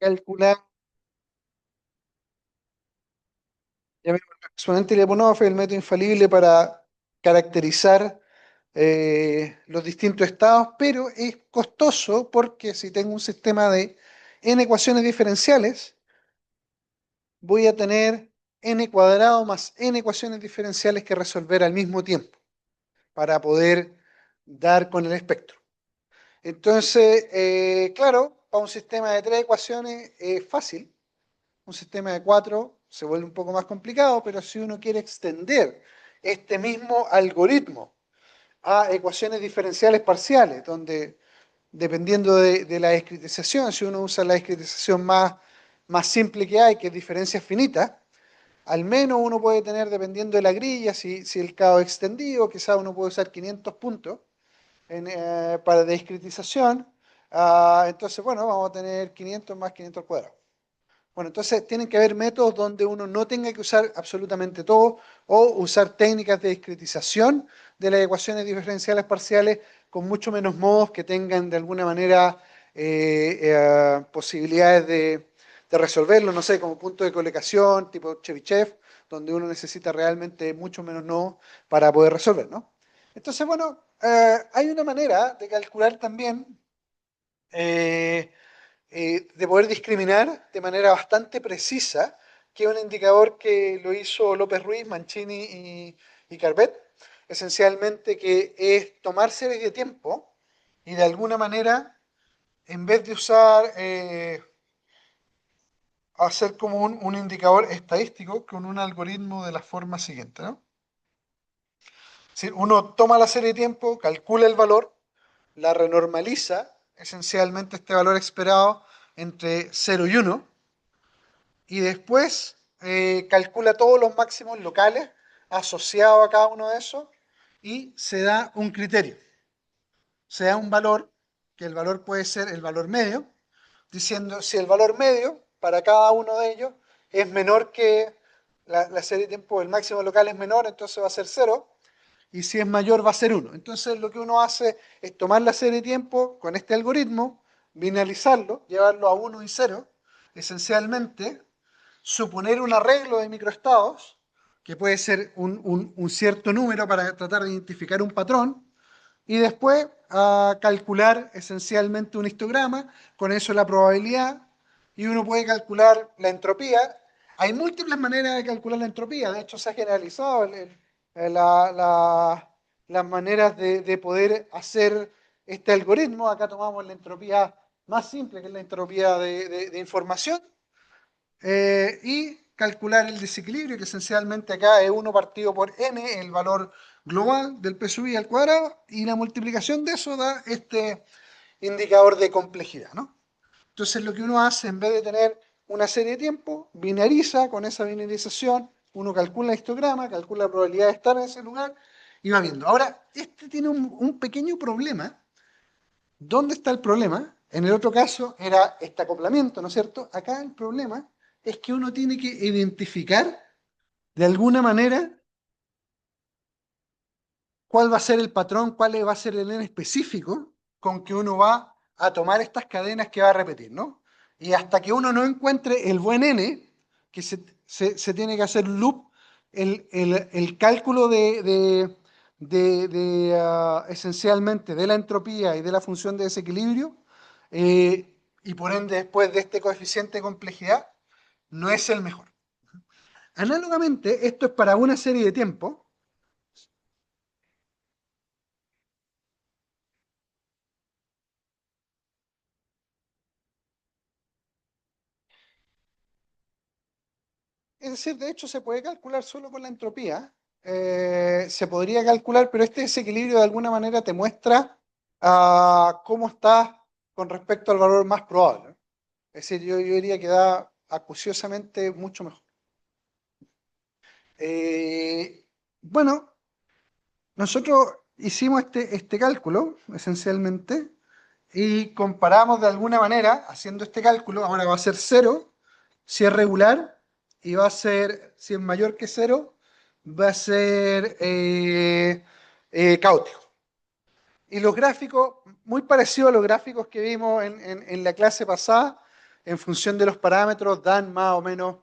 calcular ya mismo, el exponente Lyapunov es el método infalible para caracterizar los distintos estados, pero es costoso porque si tengo un sistema de n ecuaciones diferenciales, voy a tener n cuadrado más n ecuaciones diferenciales que resolver al mismo tiempo para poder dar con el espectro. Entonces, claro, para un sistema de tres ecuaciones es fácil. Un sistema de cuatro se vuelve un poco más complicado, pero si uno quiere extender este mismo algoritmo a ecuaciones diferenciales parciales, donde dependiendo de la discretización, si uno usa la discretización más simple que hay, que es diferencia finita, al menos uno puede tener, dependiendo de la grilla, si el caso es extendido, quizás uno puede usar 500 puntos para discretización. Entonces, bueno, vamos a tener 500 más 500 al cuadrado. Bueno, entonces tienen que haber métodos donde uno no tenga que usar absolutamente todo o usar técnicas de discretización de las ecuaciones diferenciales parciales con mucho menos modos que tengan de alguna manera posibilidades de resolverlo, no sé, como punto de colocación tipo Chebyshev, donde uno necesita realmente mucho menos nodos para poder resolver, ¿no? Entonces, bueno, hay una manera de calcular también eh, de poder discriminar de manera bastante precisa, que es un indicador que lo hizo López Ruiz, Mancini y Carbet, esencialmente que es tomar series de tiempo y de alguna manera, en vez de usar, hacer como un indicador estadístico con un algoritmo de la forma siguiente, ¿no? Si uno toma la serie de tiempo, calcula el valor, la renormaliza, esencialmente este valor esperado entre 0 y 1, y después calcula todos los máximos locales asociados a cada uno de esos y se da un criterio, se da un valor, que el valor puede ser el valor medio, diciendo si el valor medio para cada uno de ellos es menor que la serie de tiempo, el máximo local es menor, entonces va a ser 0, y si es mayor va a ser 1. Entonces lo que uno hace es tomar la serie de tiempo con este algoritmo, binalizarlo, llevarlo a 1 y 0, esencialmente suponer un arreglo de microestados, que puede ser un cierto número para tratar de identificar un patrón, y después calcular esencialmente un histograma, con eso la probabilidad, y uno puede calcular la entropía. Hay múltiples maneras de calcular la entropía, de hecho se ha generalizado las maneras de poder hacer este algoritmo. Acá tomamos la entropía más simple, que es la entropía de información, y calcular el desequilibrio, que esencialmente acá es 1 partido por n, el valor global del P sub i al cuadrado, y la multiplicación de eso da este indicador de complejidad, ¿no? Entonces lo que uno hace, en vez de tener una serie de tiempo, binariza. Con esa binarización uno calcula el histograma, calcula la probabilidad de estar en ese lugar y va viendo. Ahora, este tiene un pequeño problema. ¿Dónde está el problema? En el otro caso era este acoplamiento, ¿no es cierto? Acá el problema es que uno tiene que identificar de alguna manera cuál va a ser el patrón, cuál va a ser el n específico con que uno va a tomar estas cadenas que va a repetir, ¿no? Y hasta que uno no encuentre el buen n, que se tiene que hacer loop, el cálculo esencialmente de la entropía y de la función de desequilibrio, y por ende después de este coeficiente de complejidad, no es el mejor. Análogamente, esto es para una serie de tiempo. Es decir, de hecho se puede calcular solo con la entropía. Se podría calcular, pero este desequilibrio de alguna manera te muestra cómo estás con respecto al valor más probable. Es decir, yo diría que da acuciosamente mucho mejor. Eh, bueno, nosotros hicimos este cálculo, esencialmente, y comparamos de alguna manera, haciendo este cálculo, ahora va a ser 0 si es regular, y va a ser, si es mayor que 0, va a ser caótico. Y los gráficos, muy parecidos a los gráficos que vimos en la clase pasada, en función de los parámetros, dan más o menos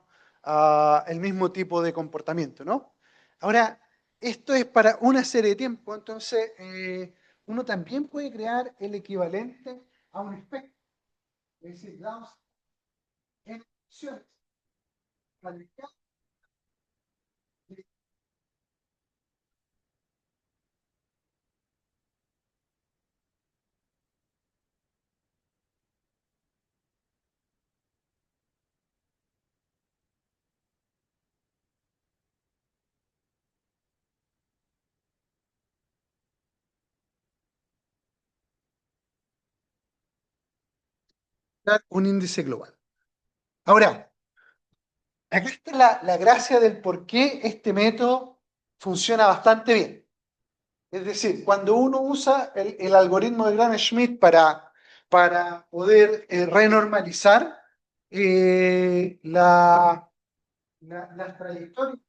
el mismo tipo de comportamiento, ¿no? Ahora, esto es para una serie de tiempo, entonces uno también puede crear el equivalente a un espectro, es decir, damos en funciones radical de dar un índice global. Ahora, acá está la gracia del por qué este método funciona bastante bien. Es decir, cuando uno usa el algoritmo de Gram-Schmidt para poder renormalizar las trayectorias,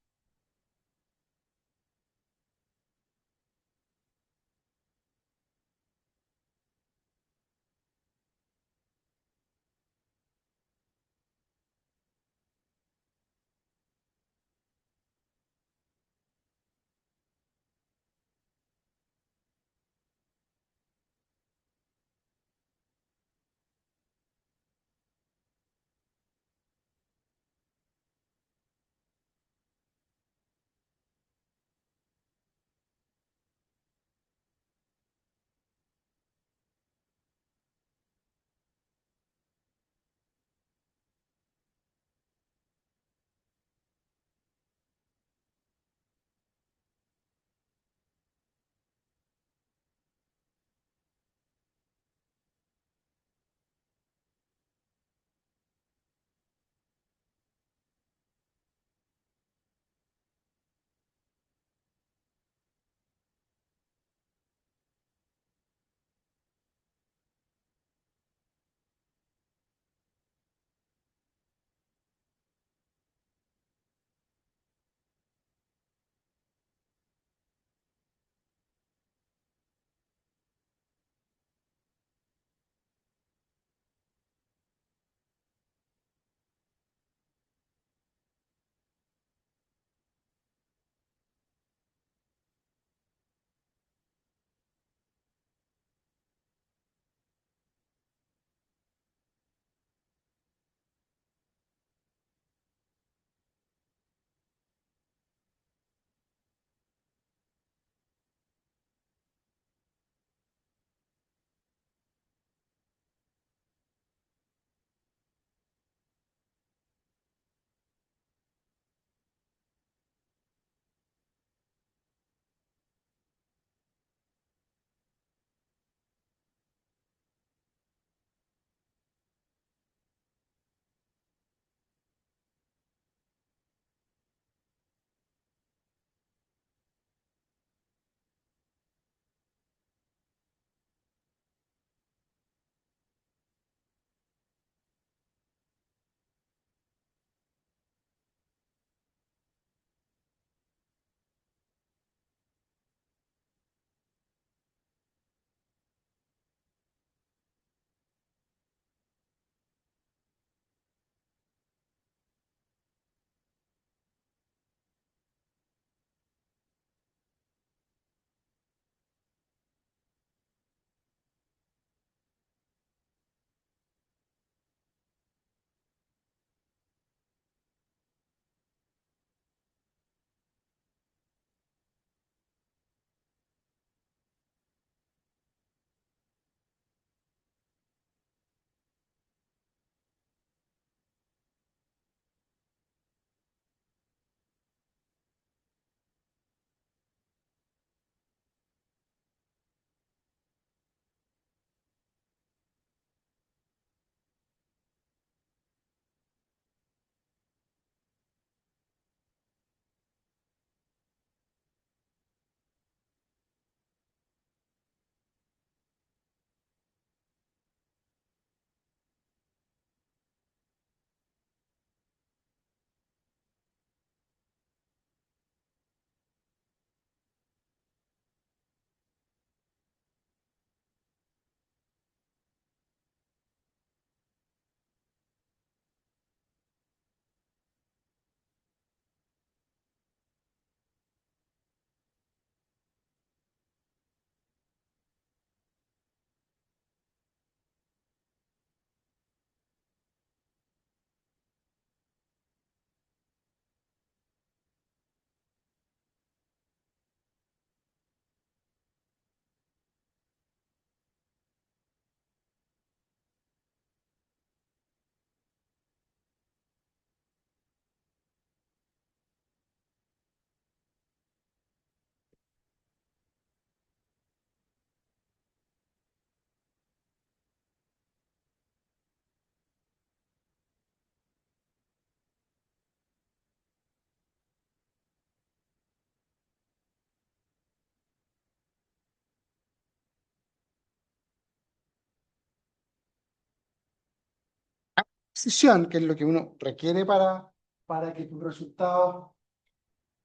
precisión, que es lo que uno requiere para que tus resultados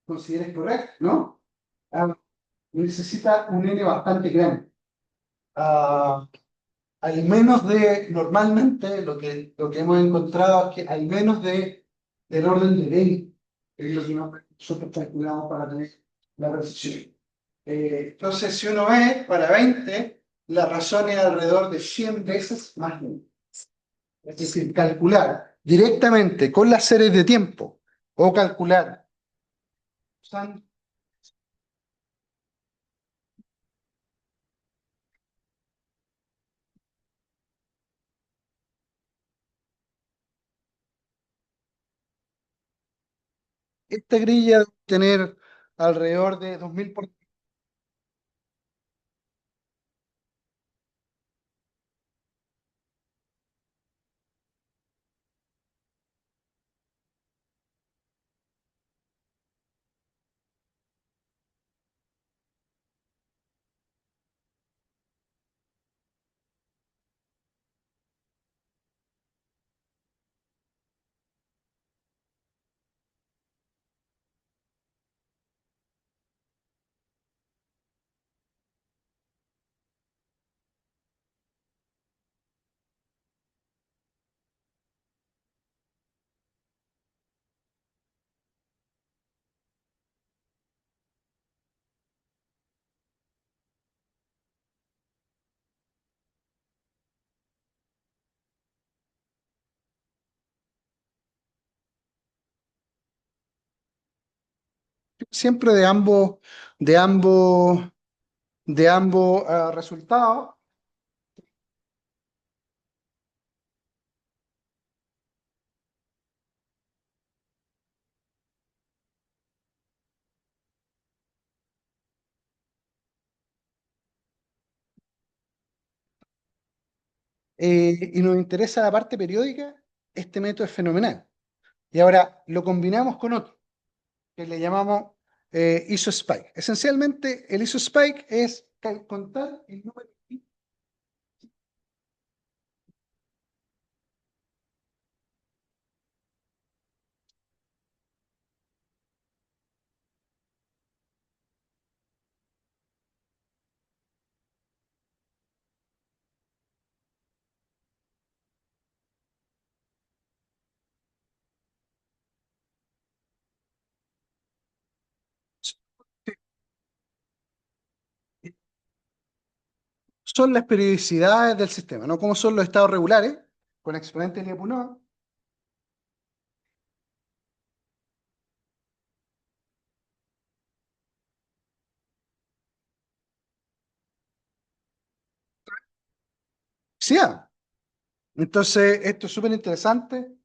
consideres correctos, ¿no? Ah, necesita un N bastante grande. Ah, al menos de, normalmente lo que hemos encontrado es que al menos del orden de 20 es lo que nosotros calculamos para tener la precisión. Entonces, si uno ve para 20 la razón es alrededor de 100 veces más lenta. Es decir, calcular directamente con las series de tiempo o calcular usando esta grilla debe tener alrededor de 2000 por... Siempre de ambos, de ambos resultados. Y nos interesa la parte periódica, este método es fenomenal. Y ahora lo combinamos con otro, que le llamamos IsoSpike. Esencialmente, el IsoSpike es contar el número. Son las periodicidades del sistema, ¿no? Como son los estados regulares, con exponentes de Lyapunov. Sí, entonces, esto es súper interesante.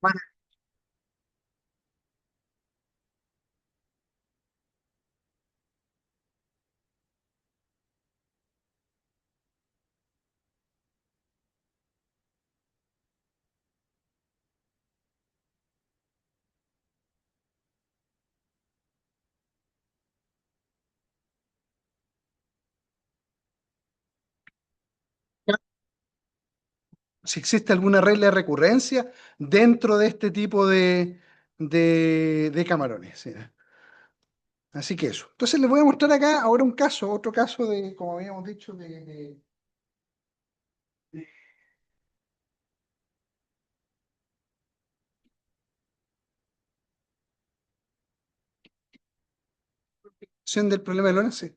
Bueno, si existe alguna regla de recurrencia dentro de este tipo de camarones. ¿Sí? Así que eso. Entonces les voy a mostrar acá ahora un caso, otro caso de, como habíamos dicho, de solución del problema de Lorenz. Sí,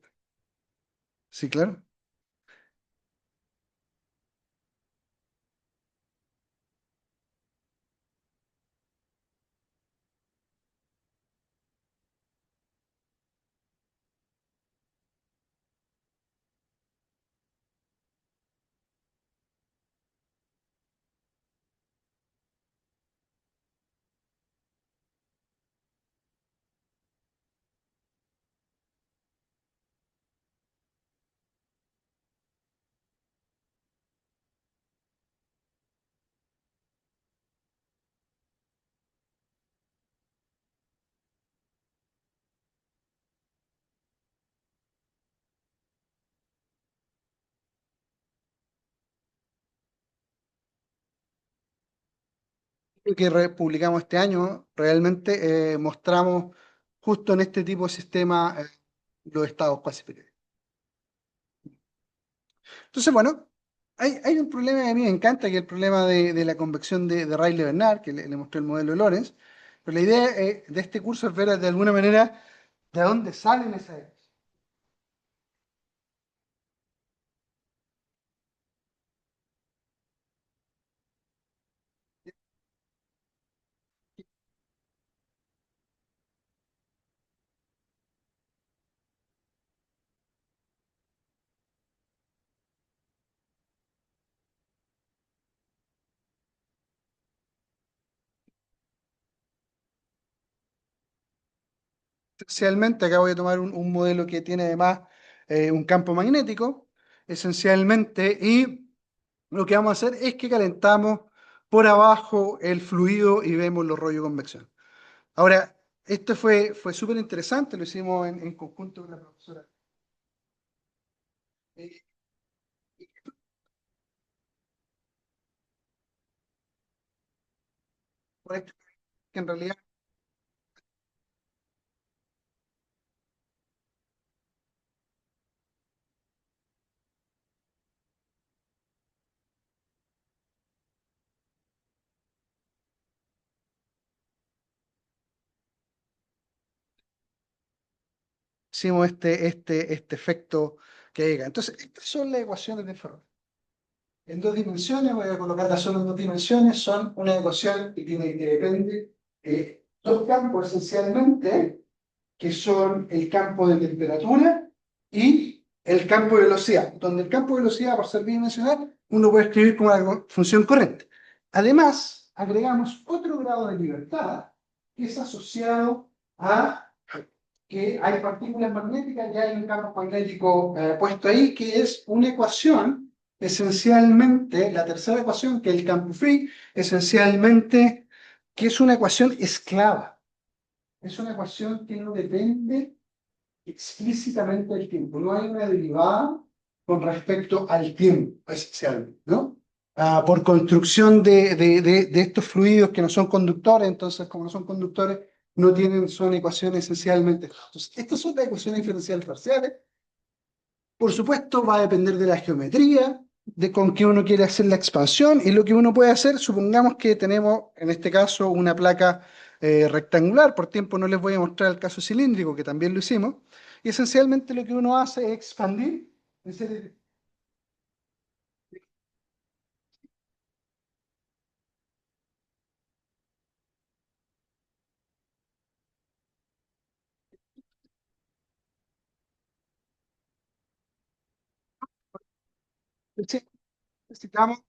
sí, claro. Lo que publicamos este año, realmente mostramos justo en este tipo de sistema los estados clasificados. Entonces, bueno, hay un problema que a mí me encanta, que es el problema de la convección de Rayleigh-Bernard, que le mostré el modelo de Lorenz. Pero la idea de este curso es ver de alguna manera de dónde salen esas. Esencialmente, acá voy a tomar un modelo que tiene además un campo magnético, esencialmente, y lo que vamos a hacer es que calentamos por abajo el fluido y vemos los rollos de convección. Ahora, esto fue súper interesante, lo hicimos en conjunto con la profesora. Eh, y por esto que en realidad hicimos este efecto que llega. Entonces, estas son las ecuaciones de Fermat. En dos dimensiones, voy a colocarlas solo en dos dimensiones, son una ecuación que depende de dos campos esencialmente, que son el campo de temperatura y el campo de velocidad, donde el campo de velocidad, por ser bidimensional, uno puede escribir como una función corriente. Además, agregamos otro grado de libertad que es asociado a que hay partículas magnéticas y hay un campo magnético puesto ahí, que es una ecuación, esencialmente, la tercera ecuación, que es el campo free, esencialmente, que es una ecuación esclava. Es una ecuación que no depende explícitamente del tiempo. No hay una derivada con respecto al tiempo, esencialmente, ¿no? Por construcción de estos fluidos que no son conductores, entonces, como no son conductores, no tienen, son ecuaciones esencialmente. Entonces, estas son las ecuaciones diferenciales parciales. Por supuesto, va a depender de la geometría, de con qué uno quiere hacer la expansión y lo que uno puede hacer. Supongamos que tenemos, en este caso, una placa rectangular. Por tiempo no les voy a mostrar el caso cilíndrico, que también lo hicimos. Y esencialmente lo que uno hace es expandir. En serie necesitamos.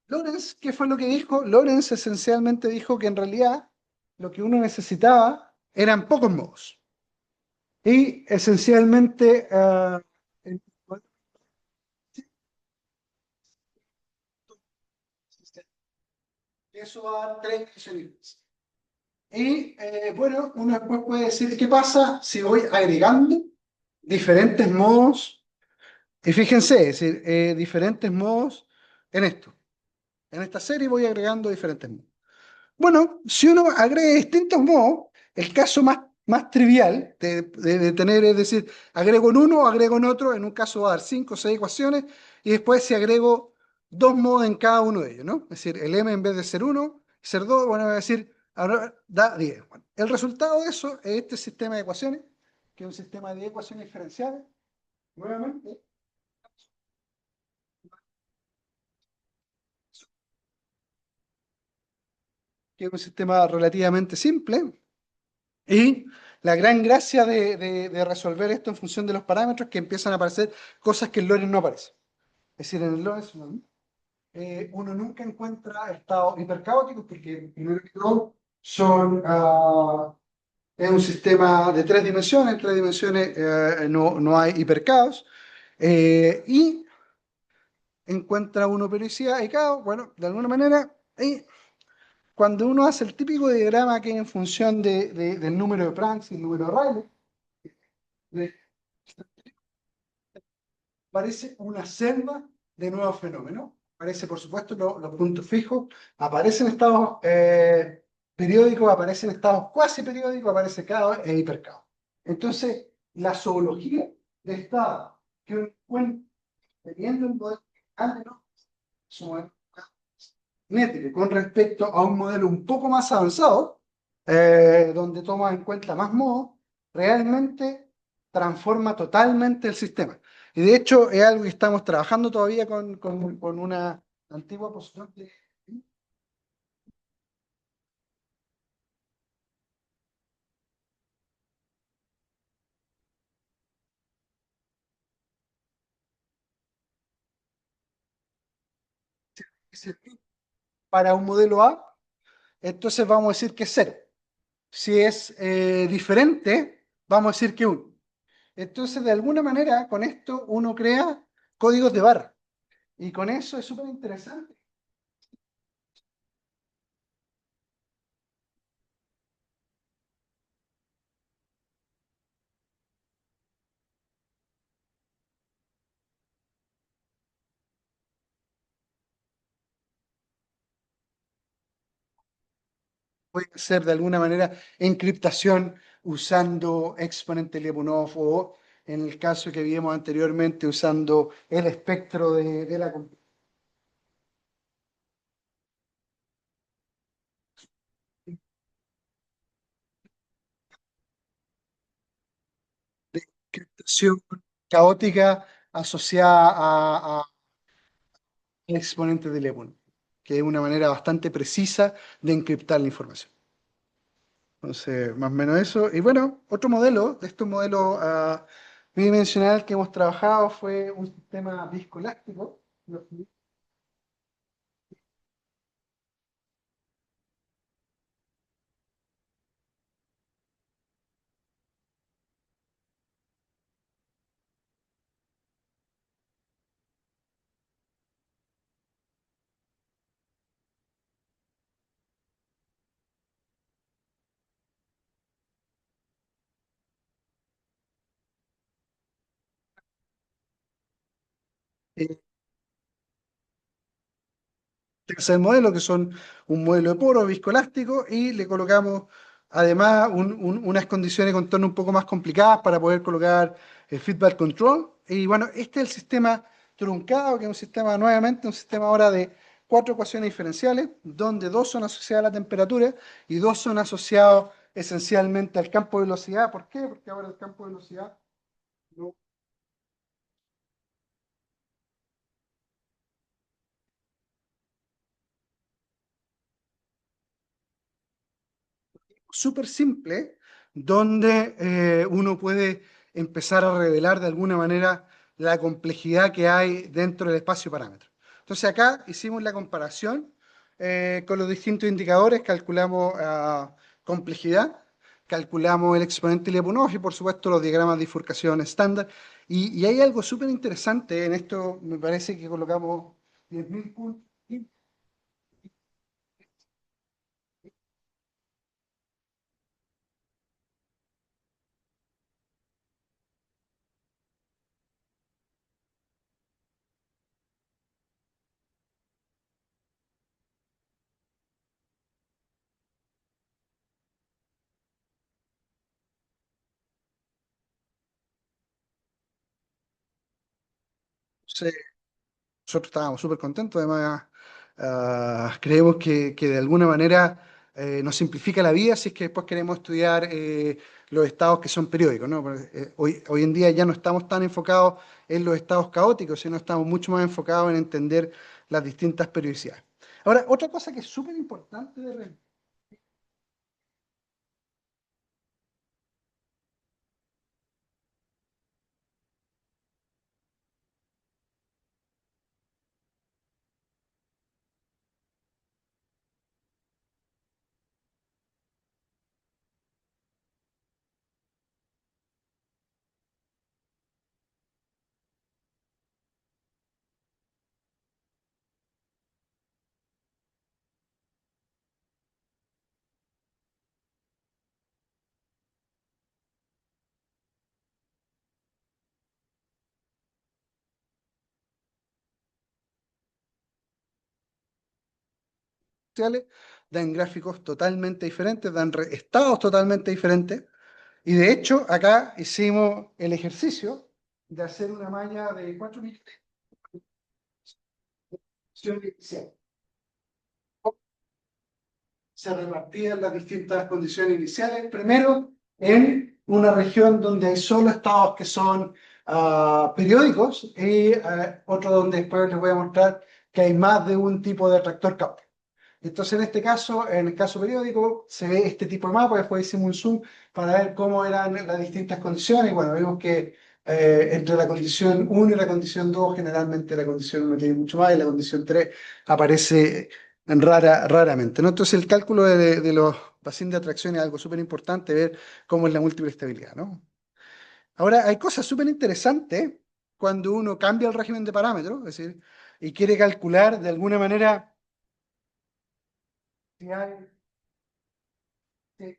Lorenz, ¿qué fue lo que dijo? Lorenz esencialmente dijo que en realidad lo que uno necesitaba eran pocos modos. Y esencialmente eso va a dar tres divisiones. Y bueno, uno después puede decir, ¿qué pasa si voy agregando diferentes modos Y fíjense, es decir, diferentes modos en esto. En esta serie voy agregando diferentes modos. Bueno, si uno agrega distintos modos, el caso más trivial de tener, es decir, agrego en uno, agrego en otro, en un caso va a dar 5 o 6 ecuaciones, y después si agrego dos modos en cada uno de ellos, ¿no? Es decir, el m en vez de ser uno, ser 2, bueno, va a decir, ahora da 10. Bueno, el resultado de eso es este sistema de ecuaciones, que es un sistema de ecuaciones diferenciales, nuevamente, que es un sistema relativamente simple. Y la gran gracia de resolver esto en función de los parámetros es que empiezan a aparecer cosas que en Lorentz no aparecen. Es decir, en el Lorentz uno nunca encuentra estados hipercaóticos porque, primero que todo, es un sistema de 3 dimensiones. En 3 dimensiones no hay hipercaos. Y encuentra uno periodicidad y caos, bueno, de alguna manera. Y cuando uno hace el típico diagrama que es en función del número de Planck y el número de Rayleigh, aparece una selva de nuevos fenómenos. Aparece, por supuesto, los puntos fijos, aparecen estados periódicos, aparecen estados cuasi periódicos, aparece caos e hipercaos. Entonces, la zoología de estado que uno encuentra teniendo un modelo grande, ¿no? Es un modelo métrico con respecto a un modelo un poco más avanzado, donde toma en cuenta más modos, realmente transforma totalmente el sistema. Y de hecho es algo que estamos trabajando todavía con una antigua posición de para un modelo A, entonces vamos a decir que es cero. Si es diferente, vamos a decir que uno. Entonces, de alguna manera, con esto uno crea códigos de barra. Y con eso es súper interesante. Puede ser de alguna manera encriptación usando exponente Lyapunov o en el caso que vimos anteriormente usando el espectro de la encriptación caótica asociada a exponente de Lyapunov, que es una manera bastante precisa de encriptar la información. Entonces, más o menos eso. Y bueno, otro modelo de estos modelos bidimensional que hemos trabajado fue un sistema viscoelástico. Tercer modelo, que son un modelo de poro viscoelástico, y le colocamos además unas condiciones de contorno un poco más complicadas para poder colocar el feedback control. Y bueno, este es el sistema truncado, que es un sistema, nuevamente, un sistema ahora de 4 ecuaciones diferenciales, donde dos son asociadas a la temperatura y dos son asociados esencialmente al campo de velocidad. ¿Por qué? Porque ahora el campo de velocidad no súper simple donde uno puede empezar a revelar de alguna manera la complejidad que hay dentro del espacio parámetro. Entonces acá hicimos la comparación con los distintos indicadores, calculamos complejidad, calculamos el exponente Lyapunov y por supuesto los diagramas de bifurcación estándar. Y hay algo súper interesante en esto, me parece que colocamos 10.000 puntos. Nosotros estábamos súper contentos, además creemos que de alguna manera nos simplifica la vida si es que después queremos estudiar los estados que son periódicos, ¿no? Porque, hoy en día ya no estamos tan enfocados en los estados caóticos, sino estamos mucho más enfocados en entender las distintas periodicidades. Ahora, otra cosa que es súper importante de revisar sociales, dan gráficos totalmente diferentes, dan estados totalmente diferentes. Y de hecho, acá hicimos el ejercicio de hacer una malla de 4 millones inicial. Se repartían las distintas condiciones iniciales. Primero, en una región donde hay solo estados que son periódicos y otro donde después les voy a mostrar que hay más de un tipo de atractor Kappa. Entonces, en este caso, en el caso periódico, se ve este tipo de mapa, después hicimos un zoom para ver cómo eran las distintas condiciones. Y bueno, vemos que entre la condición uno y la condición 2 generalmente la condición 1 tiene mucho más y la condición 3 aparece raramente, ¿no? Entonces, el cálculo de los pacientes de atracción es algo súper importante, ver cómo es la múltiple estabilidad, ¿no? Ahora, hay cosas súper interesantes cuando uno cambia el régimen de parámetros, es decir, y quiere calcular de alguna manera si hay si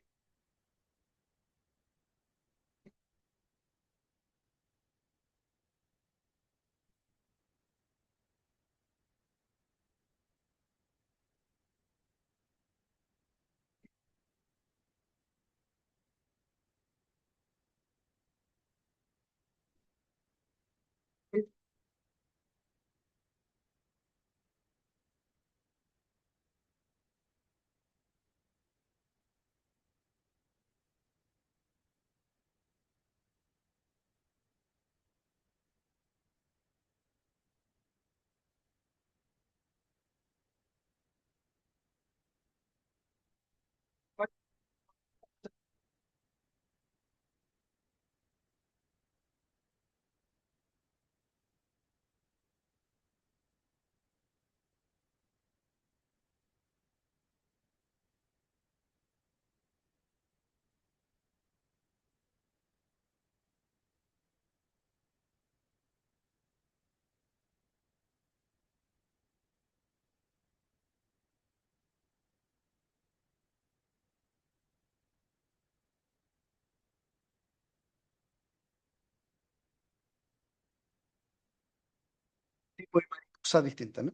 tipo de cosas distintas, ¿no?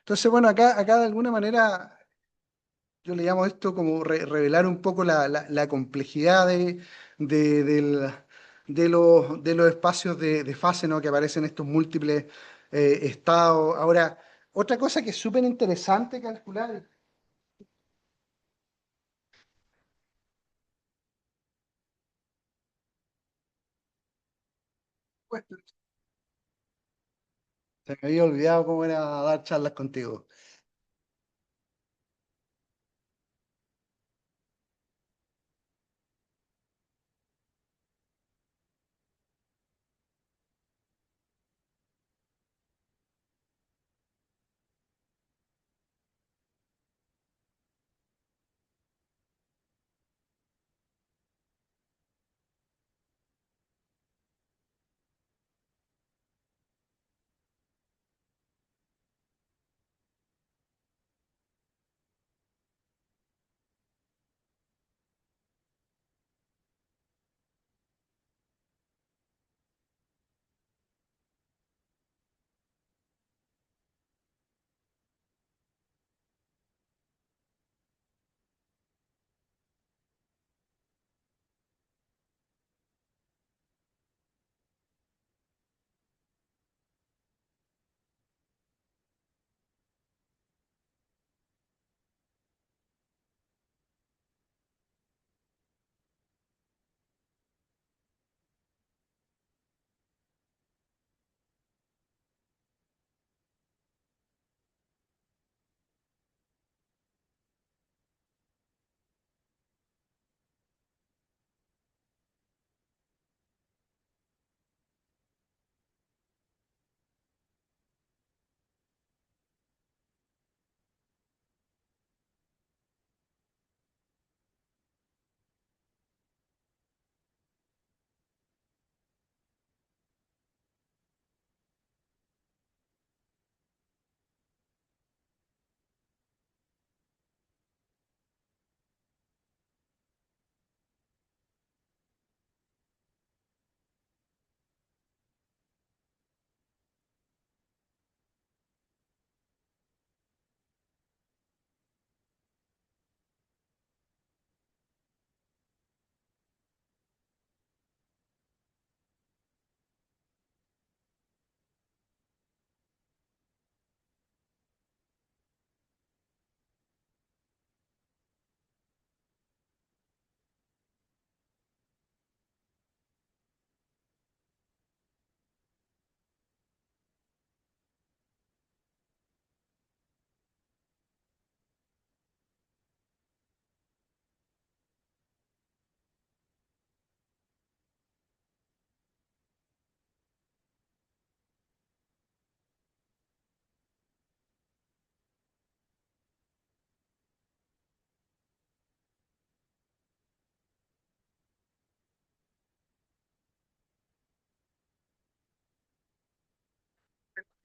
Entonces, bueno, acá de alguna manera yo le llamo esto como revelar un poco la complejidad de los espacios de fase, ¿no? Que aparecen estos múltiples estados. Ahora, otra cosa que es súper interesante calcular, pues, se me había olvidado cómo era dar charlas contigo.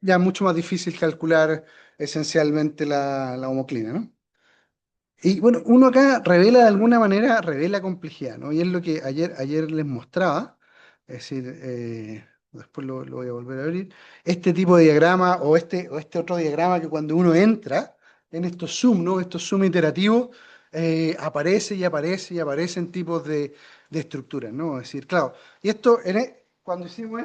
ya es mucho más difícil calcular esencialmente la homoclina, ¿no? Y bueno, uno acá revela de alguna manera, revela complejidad, ¿no? Y es lo que ayer les mostraba, es decir, después lo voy a volver a abrir, este tipo de diagrama o este otro diagrama que cuando uno entra en estos zoom, ¿no? Estos zoom iterativos, aparece y aparece y aparecen tipos de estructuras, ¿no? Es decir, claro, y esto, cuando hicimos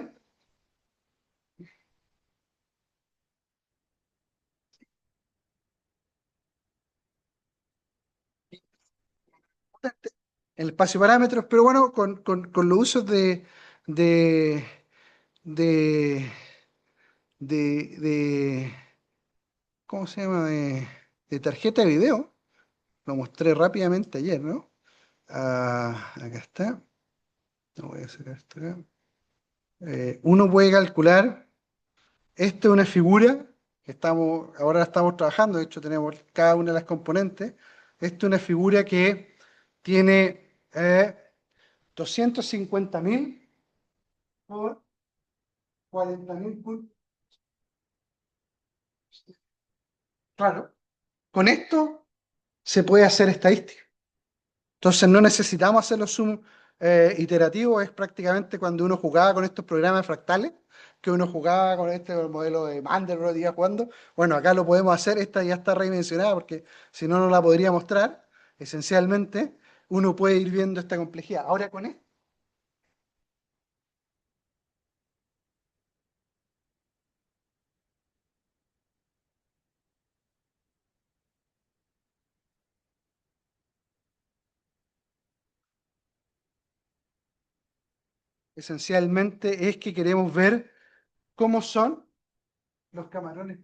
el espacio de parámetros, pero bueno, con los usos de, de, de ¿cómo se llama? De tarjeta de video. Lo mostré rápidamente ayer, ¿no? Acá está. No voy a sacar esto acá. Uno puede calcular, esta es una figura que ahora la estamos trabajando, de hecho tenemos cada una de las componentes. Esta es una figura que tiene 250.000 por 40.000 puntos. Claro, con esto se puede hacer estadística. Entonces no necesitamos hacer los zoom iterativos, es prácticamente cuando uno jugaba con estos programas fractales, que uno jugaba con este modelo de Mandelbrot, iba jugando. Bueno, acá lo podemos hacer, esta ya está redimensionada porque si no, no la podría mostrar. Esencialmente, uno puede ir viendo esta complejidad. Ahora con esto, esencialmente es que queremos ver cómo son los camarones.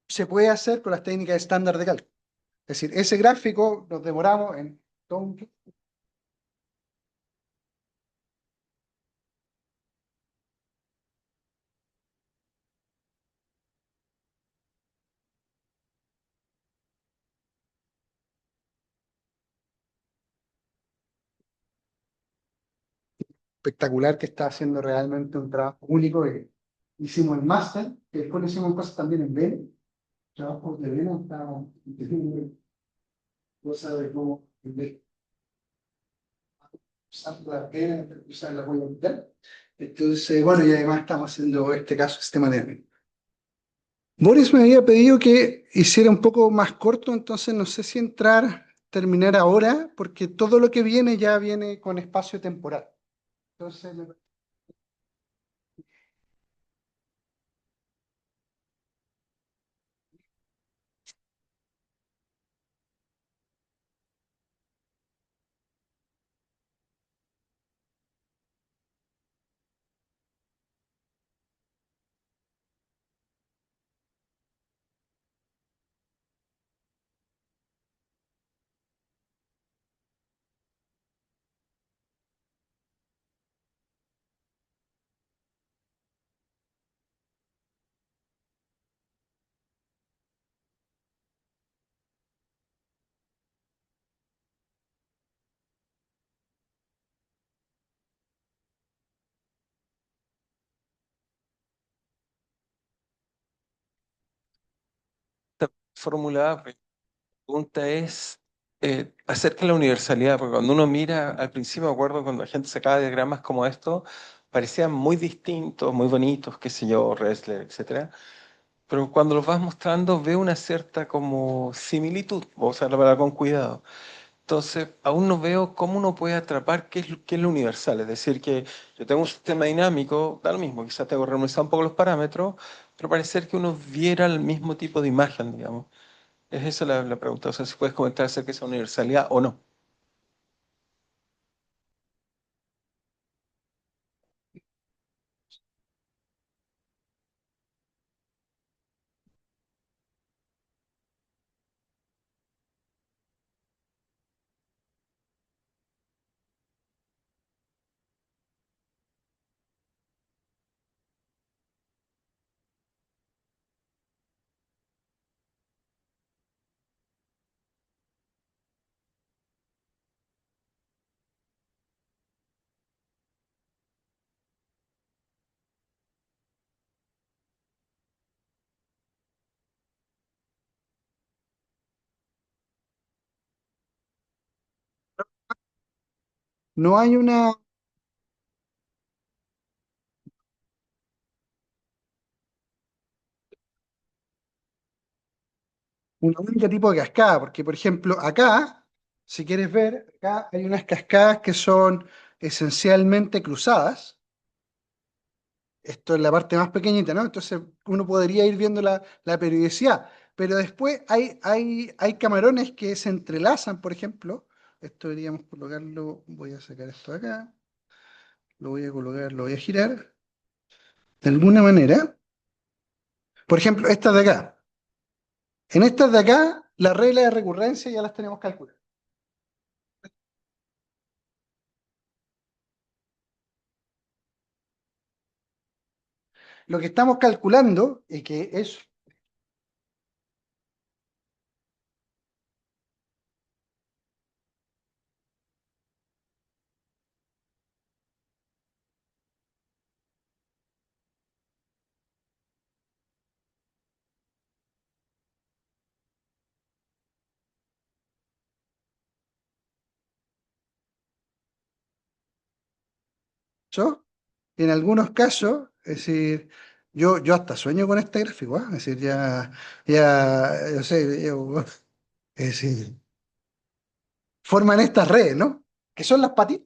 Se puede hacer con las técnicas estándar de cálculo. Es decir, ese gráfico nos demoramos en todo un espectacular que está haciendo realmente un trabajo único. Hicimos el máster, que después le hicimos cosas también en Vena, trabajos de Vena, estábamos haciendo cosas de cómo usar la Vena, usar la huella digital. Entonces, bueno, y además estamos haciendo este caso, sistema de. Boris me había pedido que hiciera un poco más corto, entonces no sé si terminar ahora, porque todo lo que viene ya viene con espacio temporal. Entonces, Esta fórmula, la pregunta es acerca de la universalidad, porque cuando uno mira, al principio me acuerdo cuando la gente sacaba diagramas como estos, parecían muy distintos, muy bonitos, qué sé yo, Ressler, etcétera, pero cuando los vas mostrando veo una cierta como similitud, voy a usar la palabra con cuidado. Entonces, aún no veo cómo uno puede atrapar qué es lo universal. Es decir, que yo tengo un sistema dinámico, da lo mismo, quizás tengo que reorganizar un poco los parámetros, pero parece que uno viera el mismo tipo de imagen, digamos. Es esa la pregunta. O sea, si puedes comentar acerca de esa universalidad o no. No hay una única tipo de cascada, porque por ejemplo acá, si quieres ver, acá hay unas cascadas que son esencialmente cruzadas. Esto es la parte más pequeñita, ¿no? Entonces uno podría ir viendo la periodicidad, pero después hay camarones que se entrelazan, por ejemplo. Esto deberíamos colocarlo, voy a sacar esto de acá, lo voy a colocar, lo voy a girar. De alguna manera, por ejemplo, estas de acá. En estas de acá, las reglas de recurrencia ya las tenemos calculadas. Lo que estamos calculando, y que es eso, en algunos casos, es decir, yo hasta sueño con este gráfico, ¿ah? Es decir, yo sé, es decir, forman estas redes, ¿no? Que son las patitas.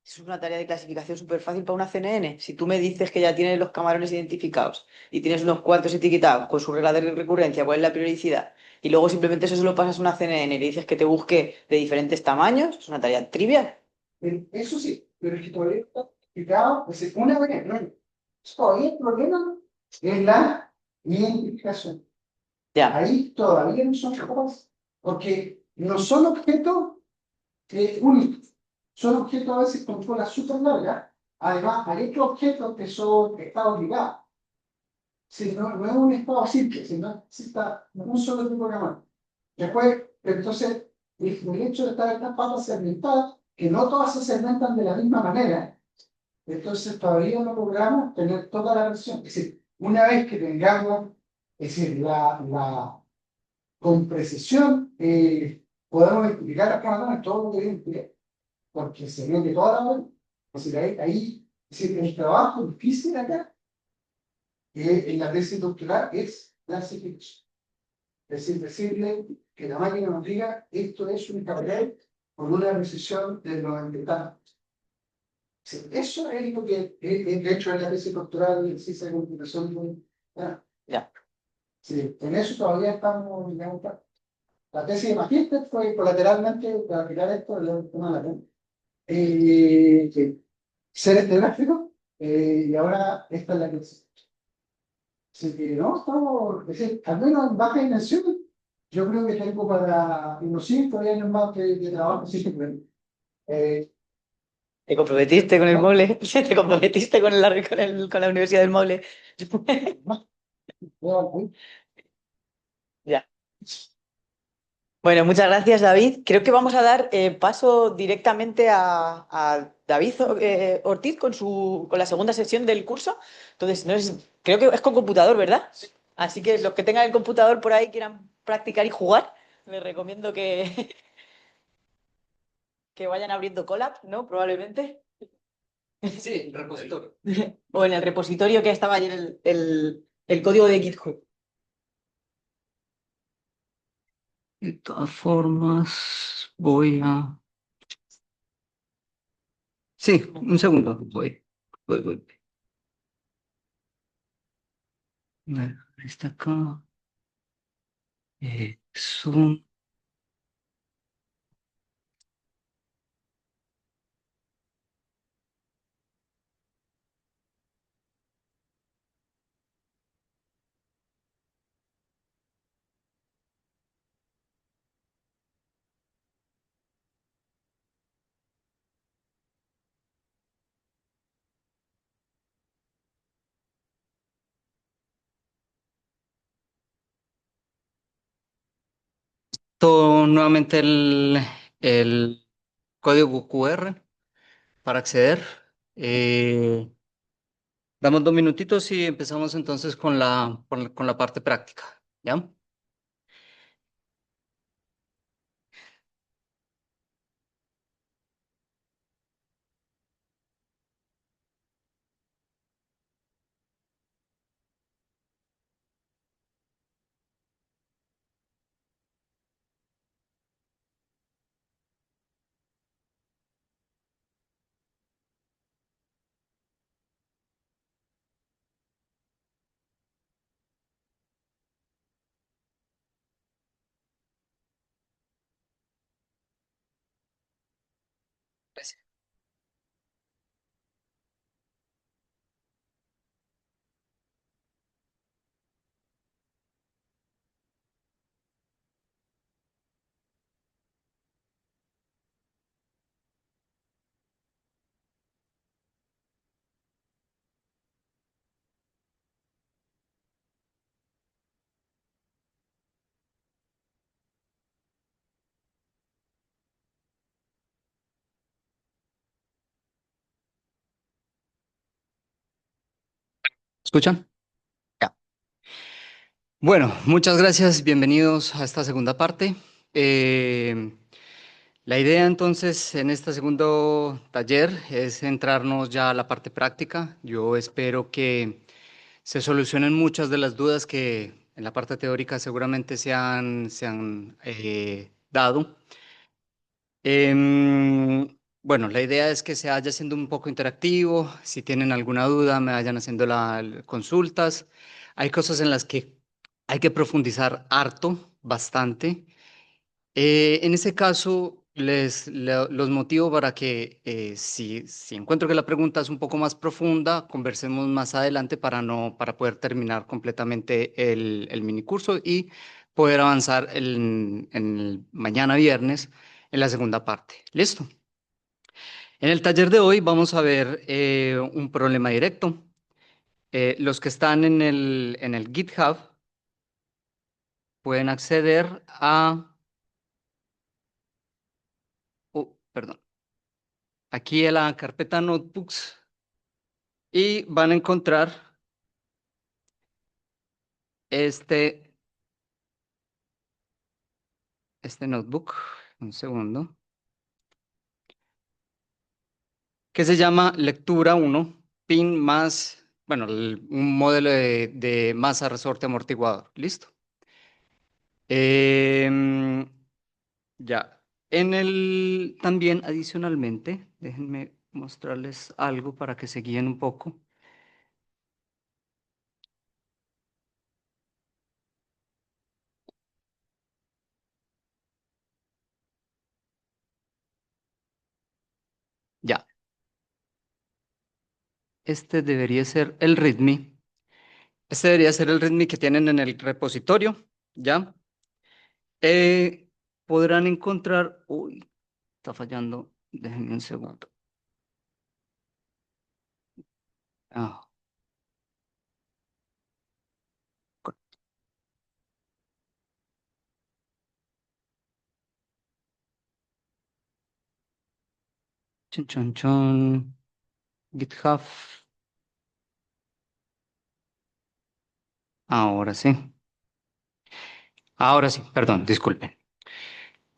Es una tarea de clasificación súper fácil para una CNN. Si tú me dices que ya tienes los camarones identificados y tienes unos cuantos etiquetados con su regla de recurrencia, cuál es la periodicidad, y luego simplemente eso se lo pasas a una CNN y le dices que te busque de diferentes tamaños, es una tarea trivial. Eso sí, pero es que todavía no está explicado, es decir, una vez, no, todavía el problema es la identificación. Ya. Ahí todavía no son capaces, porque no son objetos únicos, son objetos a veces con cola súper larga. Además, hay otros objetos que son estados ligados. Si no es un estado simple, si no necesita un solo tipo de camada. Después, entonces, el hecho de estar estas patas segmentadas, que no todas se segmentan de la misma manera, entonces todavía no logramos tener toda la versión. Es decir, una vez que tengamos, es decir, con precisión, podemos explicar a cada uno todo lo que viene, porque se viene toda la hora. Es decir, es decir, el trabajo difícil acá, en la tesis doctoral, es clasificación. Es decir, decirle que la máquina nos diga esto es un capital con una precisión del 90 y tanto. Sí, eso es lo que, de hecho, es la tesis doctoral en ciencia de computación. Ah, Ya. sí, en eso todavía estamos, digamos, la tesis de magíster fue colateralmente para aplicar esto, el tema de la seres de gráficos, y ahora esta es la que... Así que no, estamos, es decir, al menos en baja dimensión, yo creo que tengo para unos 5 años más de trabajo, sí, bueno. Eh, ¿Te comprometiste con el ¿no? Maule? ¿Te comprometiste con la Universidad del Maule? Más, no, Ya. Bueno, muchas gracias, David. Creo que vamos a dar paso directamente a David Ortiz con la segunda sesión del curso. Entonces, creo que es con computador, ¿verdad? Así que los que tengan el computador por ahí quieran practicar y jugar, les recomiendo que vayan abriendo Colab, ¿no? Probablemente. Sí, el repositorio. O en el repositorio que estaba ahí en el código de GitHub. De todas formas, voy a... Sí, un segundo. Voy. A ver, está acá. Zoom. Nuevamente el código QR para acceder. Eh, Damos 2 minutitos y empezamos entonces con la parte práctica. ¿Ya? Gracias. ¿Escuchan? Ya. Bueno, muchas gracias. Bienvenidos a esta segunda parte. Eh, La idea entonces en este segundo taller es centrarnos ya a la parte práctica. Yo espero que se solucionen muchas de las dudas que en la parte teórica seguramente se han dado. Bueno, la idea es que se vaya siendo un poco interactivo. Si tienen alguna duda, me vayan haciendo consultas. Hay cosas en las que hay que profundizar harto, bastante. En ese caso, los motivo para que si encuentro que la pregunta es un poco más profunda, conversemos más adelante para poder terminar completamente el minicurso y poder avanzar mañana viernes en la segunda parte. ¿Listo? En el taller de hoy vamos a ver un problema directo. Los que están en el GitHub pueden acceder perdón, aquí en la carpeta Notebooks y van a encontrar este, este notebook, un segundo, que se llama Lectura 1, PIN más, bueno, un modelo de masa resorte amortiguador. ¿Listo? Ya. También adicionalmente, déjenme mostrarles algo para que se guíen un poco. Ya, este debería ser el README. Este debería ser el README que tienen en el repositorio, ¿ya? Podrán encontrar... Uy, está fallando. Déjenme un segundo. Ah, chon, chon, chon. GitHub. Ahora sí. Ahora sí, perdón, disculpen.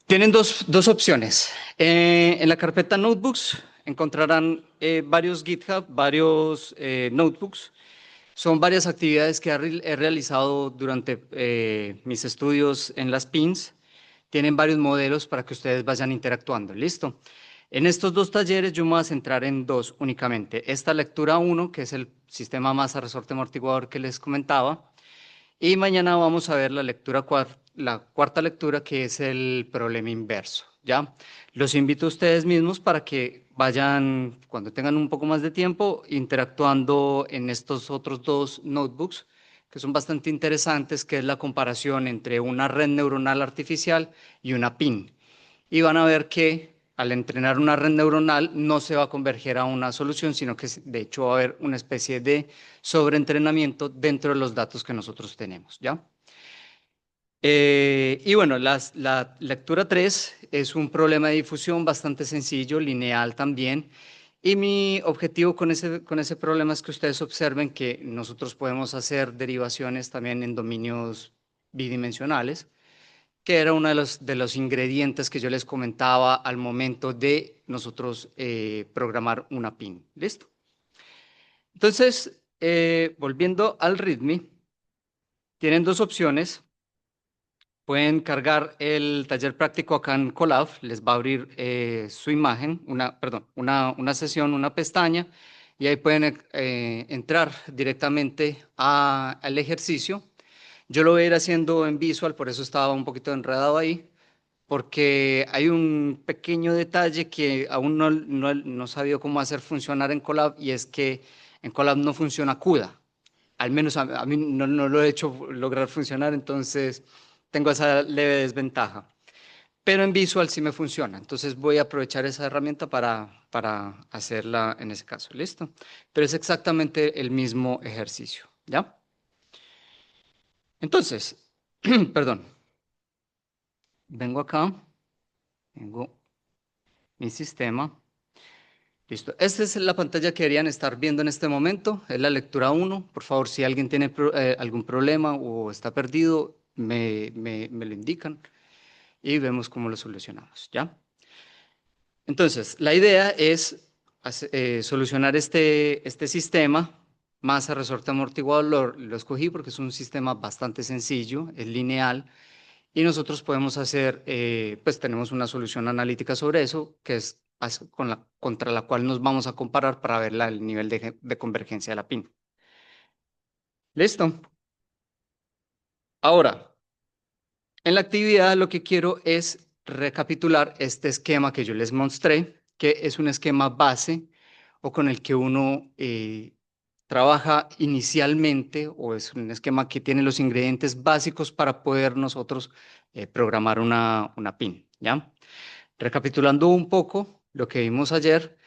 Tienen dos opciones. En la carpeta Notebooks encontrarán varios GitHub, varios notebooks. Son varias actividades que he realizado durante mis estudios en las PINs. Tienen varios modelos para que ustedes vayan interactuando. ¿Listo? En estos dos talleres yo me voy a centrar en dos únicamente. Esta lectura 1, que es el sistema masa resorte amortiguador que les comentaba. Y mañana vamos a ver la cuarta lectura, que es el problema inverso, ¿ya? Los invito a ustedes mismos para que vayan, cuando tengan un poco más de tiempo, interactuando en estos otros dos notebooks, que son bastante interesantes, que es la comparación entre una red neuronal artificial y una PIN. Y van a ver que al entrenar una red neuronal no se va a converger a una solución, sino que de hecho va a haber una especie de sobreentrenamiento dentro de los datos que nosotros tenemos, ¿ya? Y bueno, la lectura 3 es un problema de difusión bastante sencillo, lineal también. Y mi objetivo con ese problema es que ustedes observen que nosotros podemos hacer derivaciones también en dominios bidimensionales, que era uno de los ingredientes que yo les comentaba al momento de nosotros programar una PIN. ¿Listo? Entonces, volviendo al README, tienen dos opciones. Pueden cargar el taller práctico acá en Colab, les va a abrir su imagen, perdón, una sesión, una pestaña, y ahí pueden entrar directamente al ejercicio. Yo lo voy a ir haciendo en visual, por eso estaba un poquito enredado ahí, porque hay un pequeño detalle que aún no he sabido cómo hacer funcionar en Colab, y es que en Colab no funciona CUDA. Al menos a mí no lo he hecho lograr funcionar, entonces tengo esa leve desventaja. Pero en Visual sí me funciona, entonces voy a aprovechar esa herramienta para hacerla en ese caso. ¿Listo? Pero es exactamente el mismo ejercicio, ¿ya? Entonces, perdón, vengo acá, tengo mi sistema. Listo. Esta es la pantalla que deberían estar viendo en este momento. Es la lectura 1. Por favor, si alguien tiene algún problema o está perdido, me lo indican y vemos cómo lo solucionamos, ¿ya? Entonces, la idea es solucionar este sistema. Masa, resorte, amortiguador, lo escogí porque es un sistema bastante sencillo, es lineal. Y nosotros podemos hacer, pues tenemos una solución analítica sobre eso, que es contra la cual nos vamos a comparar para ver el nivel de convergencia de la PIN. ¿Listo? Ahora, en la actividad lo que quiero es recapitular este esquema que yo les mostré, que es un esquema base o con el que uno trabaja inicialmente, o es un esquema que tiene los ingredientes básicos para poder nosotros programar una PIN, ¿ya? Recapitulando un poco lo que vimos ayer,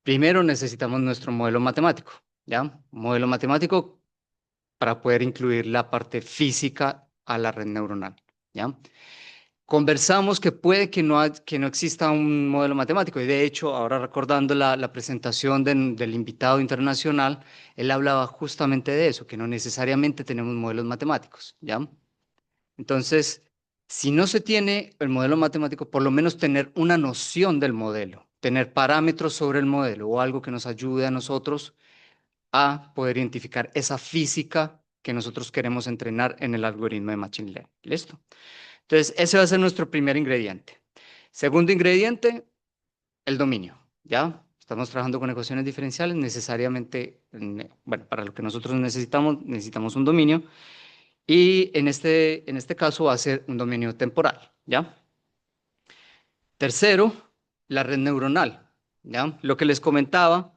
primero necesitamos nuestro modelo matemático, ¿ya? Modelo matemático para poder incluir la parte física a la red neuronal, ¿ya? Conversamos que puede que no exista un modelo matemático, y de hecho, ahora recordando la presentación del invitado internacional, él hablaba justamente de eso, que no necesariamente tenemos modelos matemáticos, ¿ya? Entonces, si no se tiene el modelo matemático, por lo menos tener una noción del modelo, tener parámetros sobre el modelo o algo que nos ayude a nosotros a poder identificar esa física que nosotros queremos entrenar en el algoritmo de Machine Learning. ¿Listo? Entonces, ese va a ser nuestro primer ingrediente. Segundo ingrediente, el dominio, ¿ya? estamos trabajando con ecuaciones diferenciales, necesariamente, bueno, para lo que nosotros necesitamos un dominio, y en este caso va a ser un dominio temporal, ¿ya? Tercero, la red neuronal, ¿ya? Lo que les comentaba,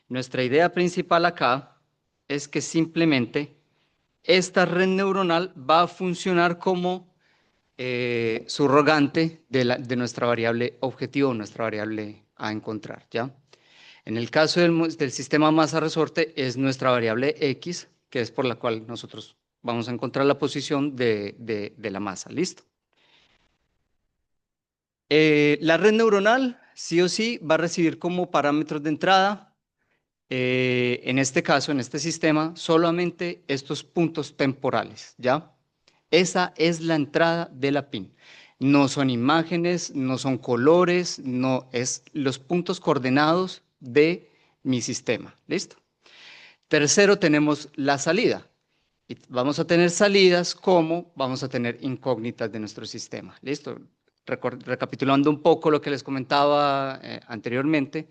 nuestra idea principal acá es que simplemente esta red neuronal va a funcionar como subrogante de nuestra variable objetivo, nuestra variable a encontrar, ¿ya? En el caso del sistema masa-resorte es nuestra variable x, que es por la cual nosotros vamos a encontrar la posición de la masa, ¿listo? La red neuronal sí o sí va a recibir como parámetros de entrada, en este caso, en este sistema, solamente estos puntos temporales, ¿ya? Esa es la entrada de la PIN. No son imágenes, no son colores, no es los puntos coordenados de mi sistema, ¿listo? Tercero, tenemos la salida. Y vamos a tener salidas como vamos a tener incógnitas de nuestro sistema. ¿Listo? Recapitulando un poco lo que les comentaba anteriormente,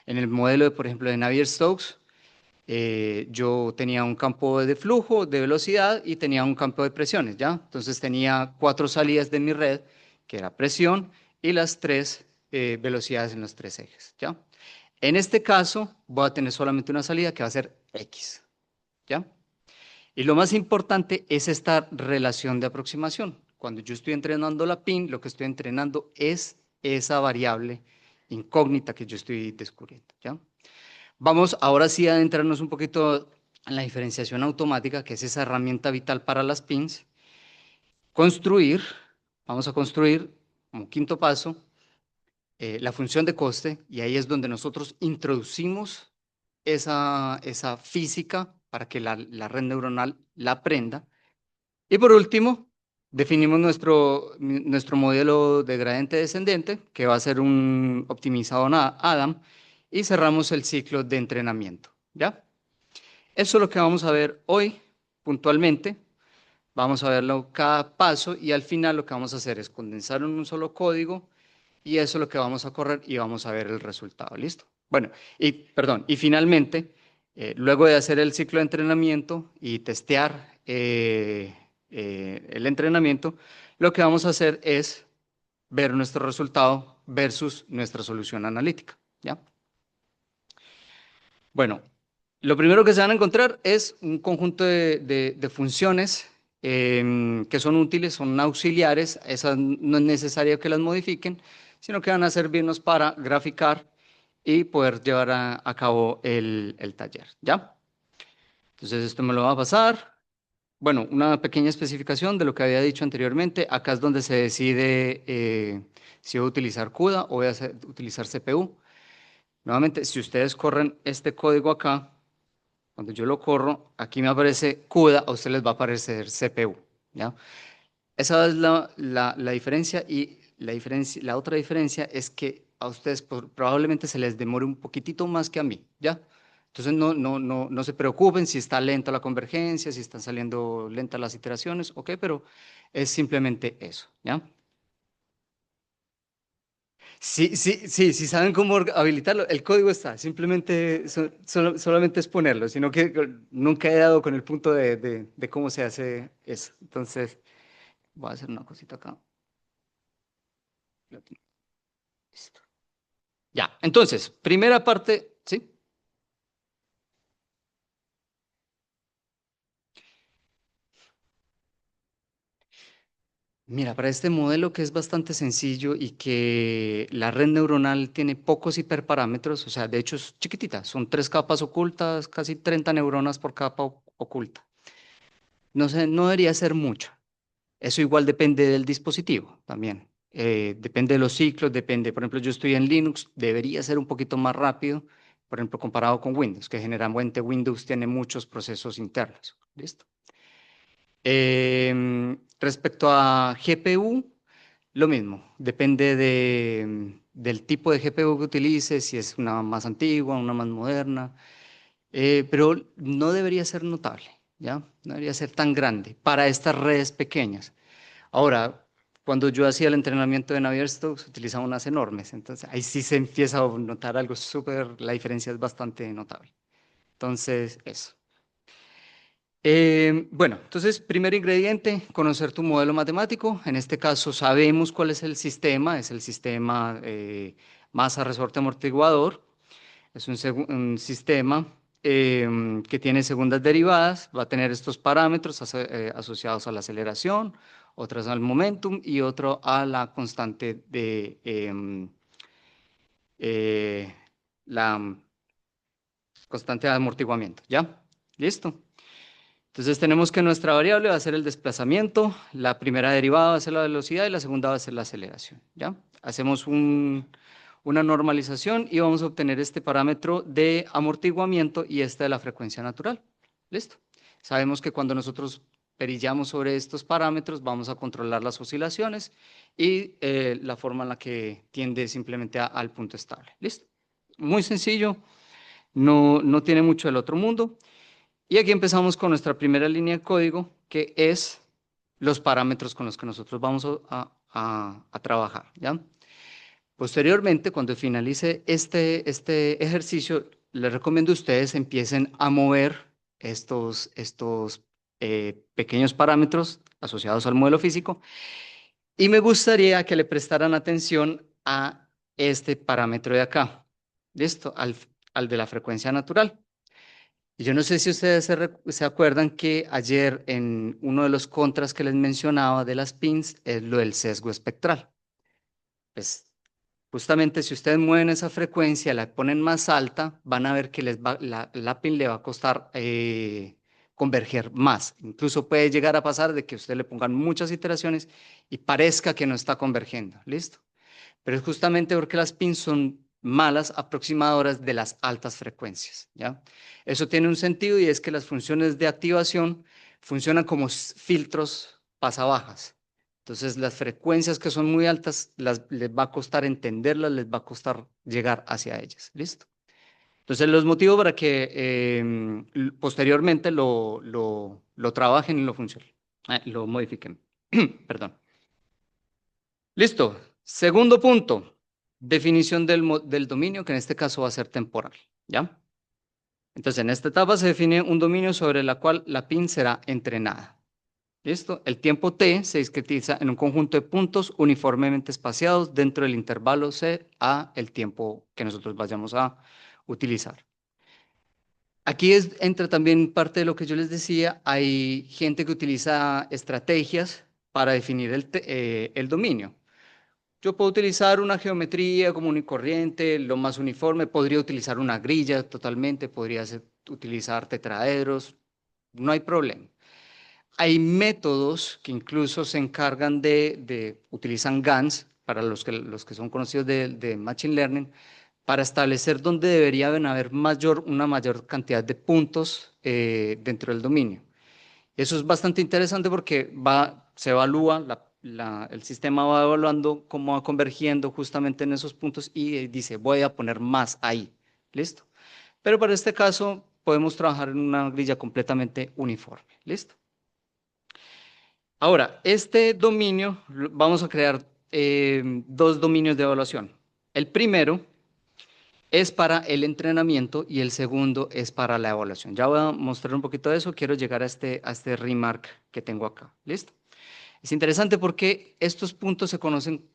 en el modelo, por ejemplo, de Navier-Stokes, yo tenía un campo de flujo, de velocidad y tenía un campo de presiones, ¿ya? Entonces tenía 4 salidas de mi red, que era presión, y las 3 velocidades en los 3 ejes, ¿ya? En este caso, voy a tener solamente una salida que va a ser X, ¿ya? Y lo más importante es esta relación de aproximación. Cuando yo estoy entrenando la PIN, lo que estoy entrenando es esa variable incógnita que yo estoy descubriendo, ¿ya? Vamos ahora sí a adentrarnos un poquito en la diferenciación automática, que es esa herramienta vital para las PINs. Construir, vamos a construir como quinto paso la función de coste, y ahí es donde nosotros introducimos esa física para que la red neuronal la aprenda. Y por último, definimos nuestro modelo de gradiente descendente, que va a ser un optimizado Adam, y cerramos el ciclo de entrenamiento, ¿ya? Eso es lo que vamos a ver hoy puntualmente. Vamos a verlo cada paso y al final lo que vamos a hacer es condensar en un solo código y eso es lo que vamos a correr y vamos a ver el resultado, ¿listo? Bueno, y finalmente, luego de hacer el ciclo de entrenamiento y testear el entrenamiento, lo que vamos a hacer es ver nuestro resultado versus nuestra solución analítica, ¿ya? Bueno, lo primero que se van a encontrar es un conjunto de funciones que son útiles, son auxiliares, esas no es necesario que las modifiquen, sino que van a servirnos para graficar y poder llevar a cabo el taller, ¿ya? Entonces esto me lo va a pasar. Bueno, una pequeña especificación de lo que había dicho anteriormente. Acá es donde se decide si voy a utilizar CUDA o voy a utilizar CPU. Nuevamente, si ustedes corren este código acá, cuando yo lo corro, aquí me aparece CUDA, a ustedes les va a aparecer CPU, ¿ya? Esa es la diferencia y la otra diferencia es que a ustedes probablemente se les demore un poquitito más que a mí, ¿ya? Entonces no se preocupen si está lenta la convergencia, si están saliendo lentas las iteraciones, ok, pero es simplemente eso, ¿ya? Sí, saben cómo habilitarlo, el código está, simplemente solamente es ponerlo, sino que nunca he dado con el punto de cómo se hace eso. Entonces, voy a hacer una cosita acá. Listo. Ya, entonces, primera parte, ¿sí? Mira, para este modelo que es bastante sencillo y que la red neuronal tiene pocos hiperparámetros, o sea, de hecho es chiquitita, son 3 capas ocultas, casi 30 neuronas por capa oculta. No sé, no debería ser mucho. Eso igual depende del dispositivo también. Depende de los ciclos, depende, por ejemplo, yo estoy en Linux, debería ser un poquito más rápido, por ejemplo, comparado con Windows, que generalmente Windows tiene muchos procesos internos. ¿Listo? Respecto a GPU, lo mismo, depende del tipo de GPU que utilices, si es una más antigua, una más moderna, pero no debería ser notable, ¿ya? No debería ser tan grande para estas redes pequeñas. Ahora, cuando yo hacía el entrenamiento de Navier-Stokes utilizaba unas enormes, entonces ahí sí se empieza a notar algo súper, la diferencia es bastante notable. Entonces, eso. Bueno, entonces, primer ingrediente, conocer tu modelo matemático. En este caso sabemos cuál es el sistema masa resorte amortiguador. Es un sistema que tiene segundas derivadas, va a tener estos parámetros asociados a la aceleración, otras al momentum y otro a la constante de eh, la constante de amortiguamiento. ¿Ya? ¿Listo? Entonces tenemos que nuestra variable va a ser el desplazamiento, la primera derivada va a ser la velocidad y la segunda va a ser la aceleración. ¿Ya? Hacemos una normalización y vamos a obtener este parámetro de amortiguamiento y esta de la frecuencia natural. ¿Listo? Sabemos que cuando nosotros perillamos sobre estos parámetros vamos a controlar las oscilaciones y la forma en la que tiende simplemente al punto estable. ¿Listo? Muy sencillo, no tiene mucho del otro mundo. Y aquí empezamos con nuestra primera línea de código, que es los parámetros con los que nosotros vamos a trabajar, ¿ya? Posteriormente, cuando finalice este ejercicio, les recomiendo a ustedes empiecen a mover estos pequeños parámetros asociados al modelo físico y me gustaría que le prestaran atención a este parámetro de acá, ¿listo? Al de la frecuencia natural. Y yo no sé si ustedes se acuerdan que ayer en uno de los contras que les mencionaba de las pins es lo del sesgo espectral. Pues justamente si ustedes mueven esa frecuencia, la ponen más alta, van a ver que la pin le va a costar converger más. Incluso puede llegar a pasar de que ustedes le pongan muchas iteraciones y parezca que no está convergiendo. ¿Listo? Pero es justamente porque las pins son malas aproximadoras de las altas frecuencias, ¿ya? Eso tiene un sentido y es que las funciones de activación funcionan como filtros pasabajas. Entonces, las frecuencias que son muy altas les va a costar entenderlas, les va a costar llegar hacia ellas, ¿listo? Entonces, los motivos para que posteriormente lo trabajen y lo modifiquen. Perdón. Listo. Segundo punto, definición del dominio, que en este caso va a ser temporal, ¿ya? Entonces, en esta etapa se define un dominio sobre la cual la pin será entrenada. ¿Listo? El tiempo t se discretiza en un conjunto de puntos uniformemente espaciados dentro del intervalo c a el tiempo que nosotros vayamos a utilizar. Aquí entra también parte de lo que yo les decía, hay gente que utiliza estrategias para definir el dominio. Yo puedo utilizar una geometría común y corriente, lo más uniforme, podría utilizar una grilla totalmente, utilizar tetraedros, no hay problema. Hay métodos que incluso se encargan utilizan GANs, para los que son conocidos de Machine Learning, para establecer dónde deberían haber una mayor cantidad de puntos dentro del dominio. Eso es bastante interesante porque se evalúa, el sistema va evaluando cómo va convergiendo justamente en esos puntos y dice, voy a poner más ahí. ¿Listo? Pero para este caso podemos trabajar en una grilla completamente uniforme. ¿Listo? Ahora, este dominio, vamos a crear dos dominios de evaluación. El primero es para el entrenamiento y el segundo es para la evaluación. Ya voy a mostrar un poquito de eso, quiero llegar a este remark que tengo acá. ¿Listo? Es interesante porque estos puntos se conocen,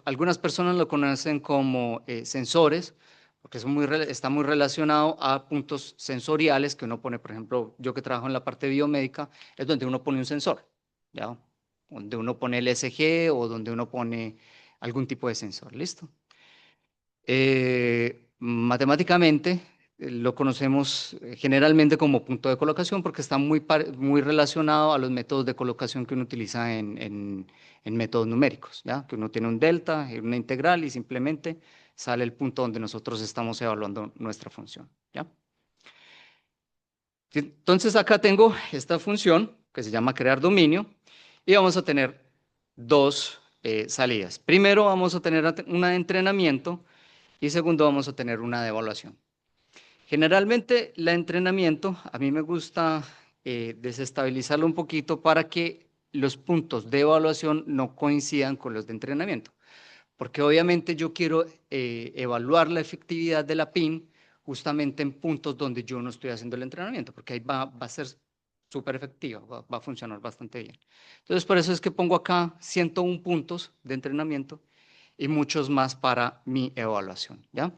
algunas personas lo conocen como sensores, porque está muy relacionado a puntos sensoriales que uno pone, por ejemplo, yo que trabajo en la parte biomédica, es donde uno pone un sensor, ¿ya? Donde uno pone el ECG o donde uno pone algún tipo de sensor, ¿listo? Matemáticamente lo conocemos generalmente como punto de colocación porque está muy relacionado a los métodos de colocación que uno utiliza en métodos numéricos, ¿ya? Que uno tiene un delta, una integral y simplemente sale el punto donde nosotros estamos evaluando nuestra función, ¿ya? Entonces acá tengo esta función que se llama crear dominio y vamos a tener dos salidas. Primero vamos a tener una de entrenamiento y segundo vamos a tener una de evaluación. Generalmente el entrenamiento a mí me gusta desestabilizarlo un poquito para que los puntos de evaluación no coincidan con los de entrenamiento. Porque obviamente yo quiero evaluar la efectividad de la PIN justamente en puntos donde yo no estoy haciendo el entrenamiento, porque ahí va a ser súper efectiva, va a funcionar bastante bien. Entonces, por eso es que pongo acá 101 puntos de entrenamiento y muchos más para mi evaluación, ¿ya?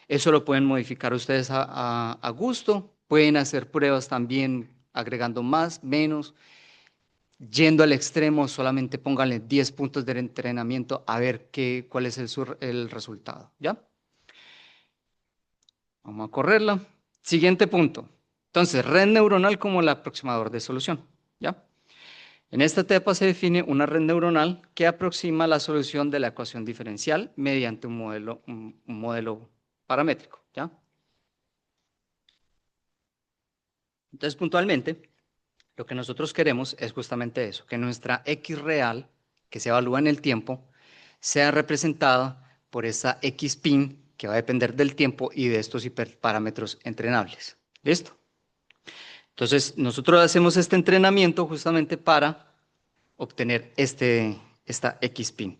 Eso lo pueden modificar ustedes a gusto, pueden hacer pruebas también agregando más, menos, yendo al extremo, solamente pónganle 10 puntos de entrenamiento a ver cuál es el resultado, ¿ya? Vamos a correrla. Siguiente punto. Entonces, red neuronal como el aproximador de solución, ¿ya? En esta etapa se define una red neuronal que aproxima la solución de la ecuación diferencial mediante un modelo paramétrico, ¿ya? Entonces, puntualmente, lo que nosotros queremos es justamente eso, que nuestra X real, que se evalúa en el tiempo, sea representada por esa X pin que va a depender del tiempo y de estos hiperparámetros entrenables. ¿Listo? Entonces, nosotros hacemos este entrenamiento justamente para obtener esta X pin.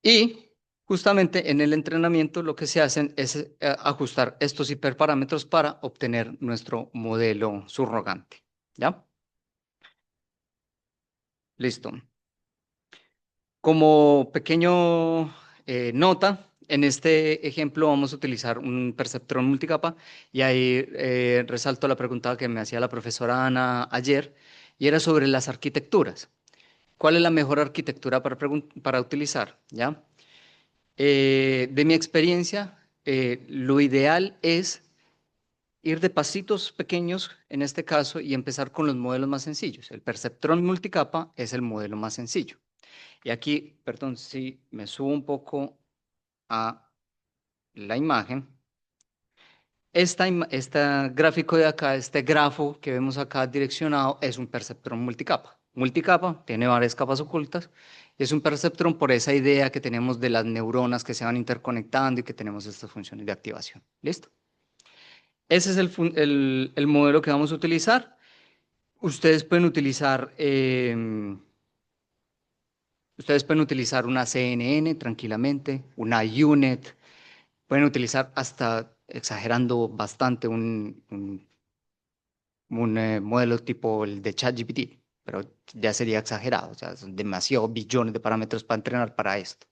Y justamente en el entrenamiento lo que se hacen es ajustar estos hiperparámetros para obtener nuestro modelo subrogante. ¿Ya? Listo. Como pequeño nota, en este ejemplo vamos a utilizar un perceptrón multicapa y ahí resalto la pregunta que me hacía la profesora Ana ayer y era sobre las arquitecturas. ¿Cuál es la mejor arquitectura para utilizar? ¿Ya? De mi experiencia, lo ideal es ir de pasitos pequeños en este caso y empezar con los modelos más sencillos. El perceptrón multicapa es el modelo más sencillo. Y aquí, perdón, si me subo un poco a la imagen. Este gráfico de acá, este grafo que vemos acá direccionado, es un perceptrón multicapa. Multicapa, tiene varias capas ocultas. Y es un perceptrón por esa idea que tenemos de las neuronas que se van interconectando y que tenemos estas funciones de activación. ¿Listo? Ese es el modelo que vamos a utilizar. Ustedes pueden utilizar... Ustedes pueden utilizar una CNN tranquilamente, una UNet, pueden utilizar hasta, exagerando bastante, un modelo tipo el de ChatGPT, pero ya sería exagerado, o sea, son demasiados billones de parámetros para entrenar para esto.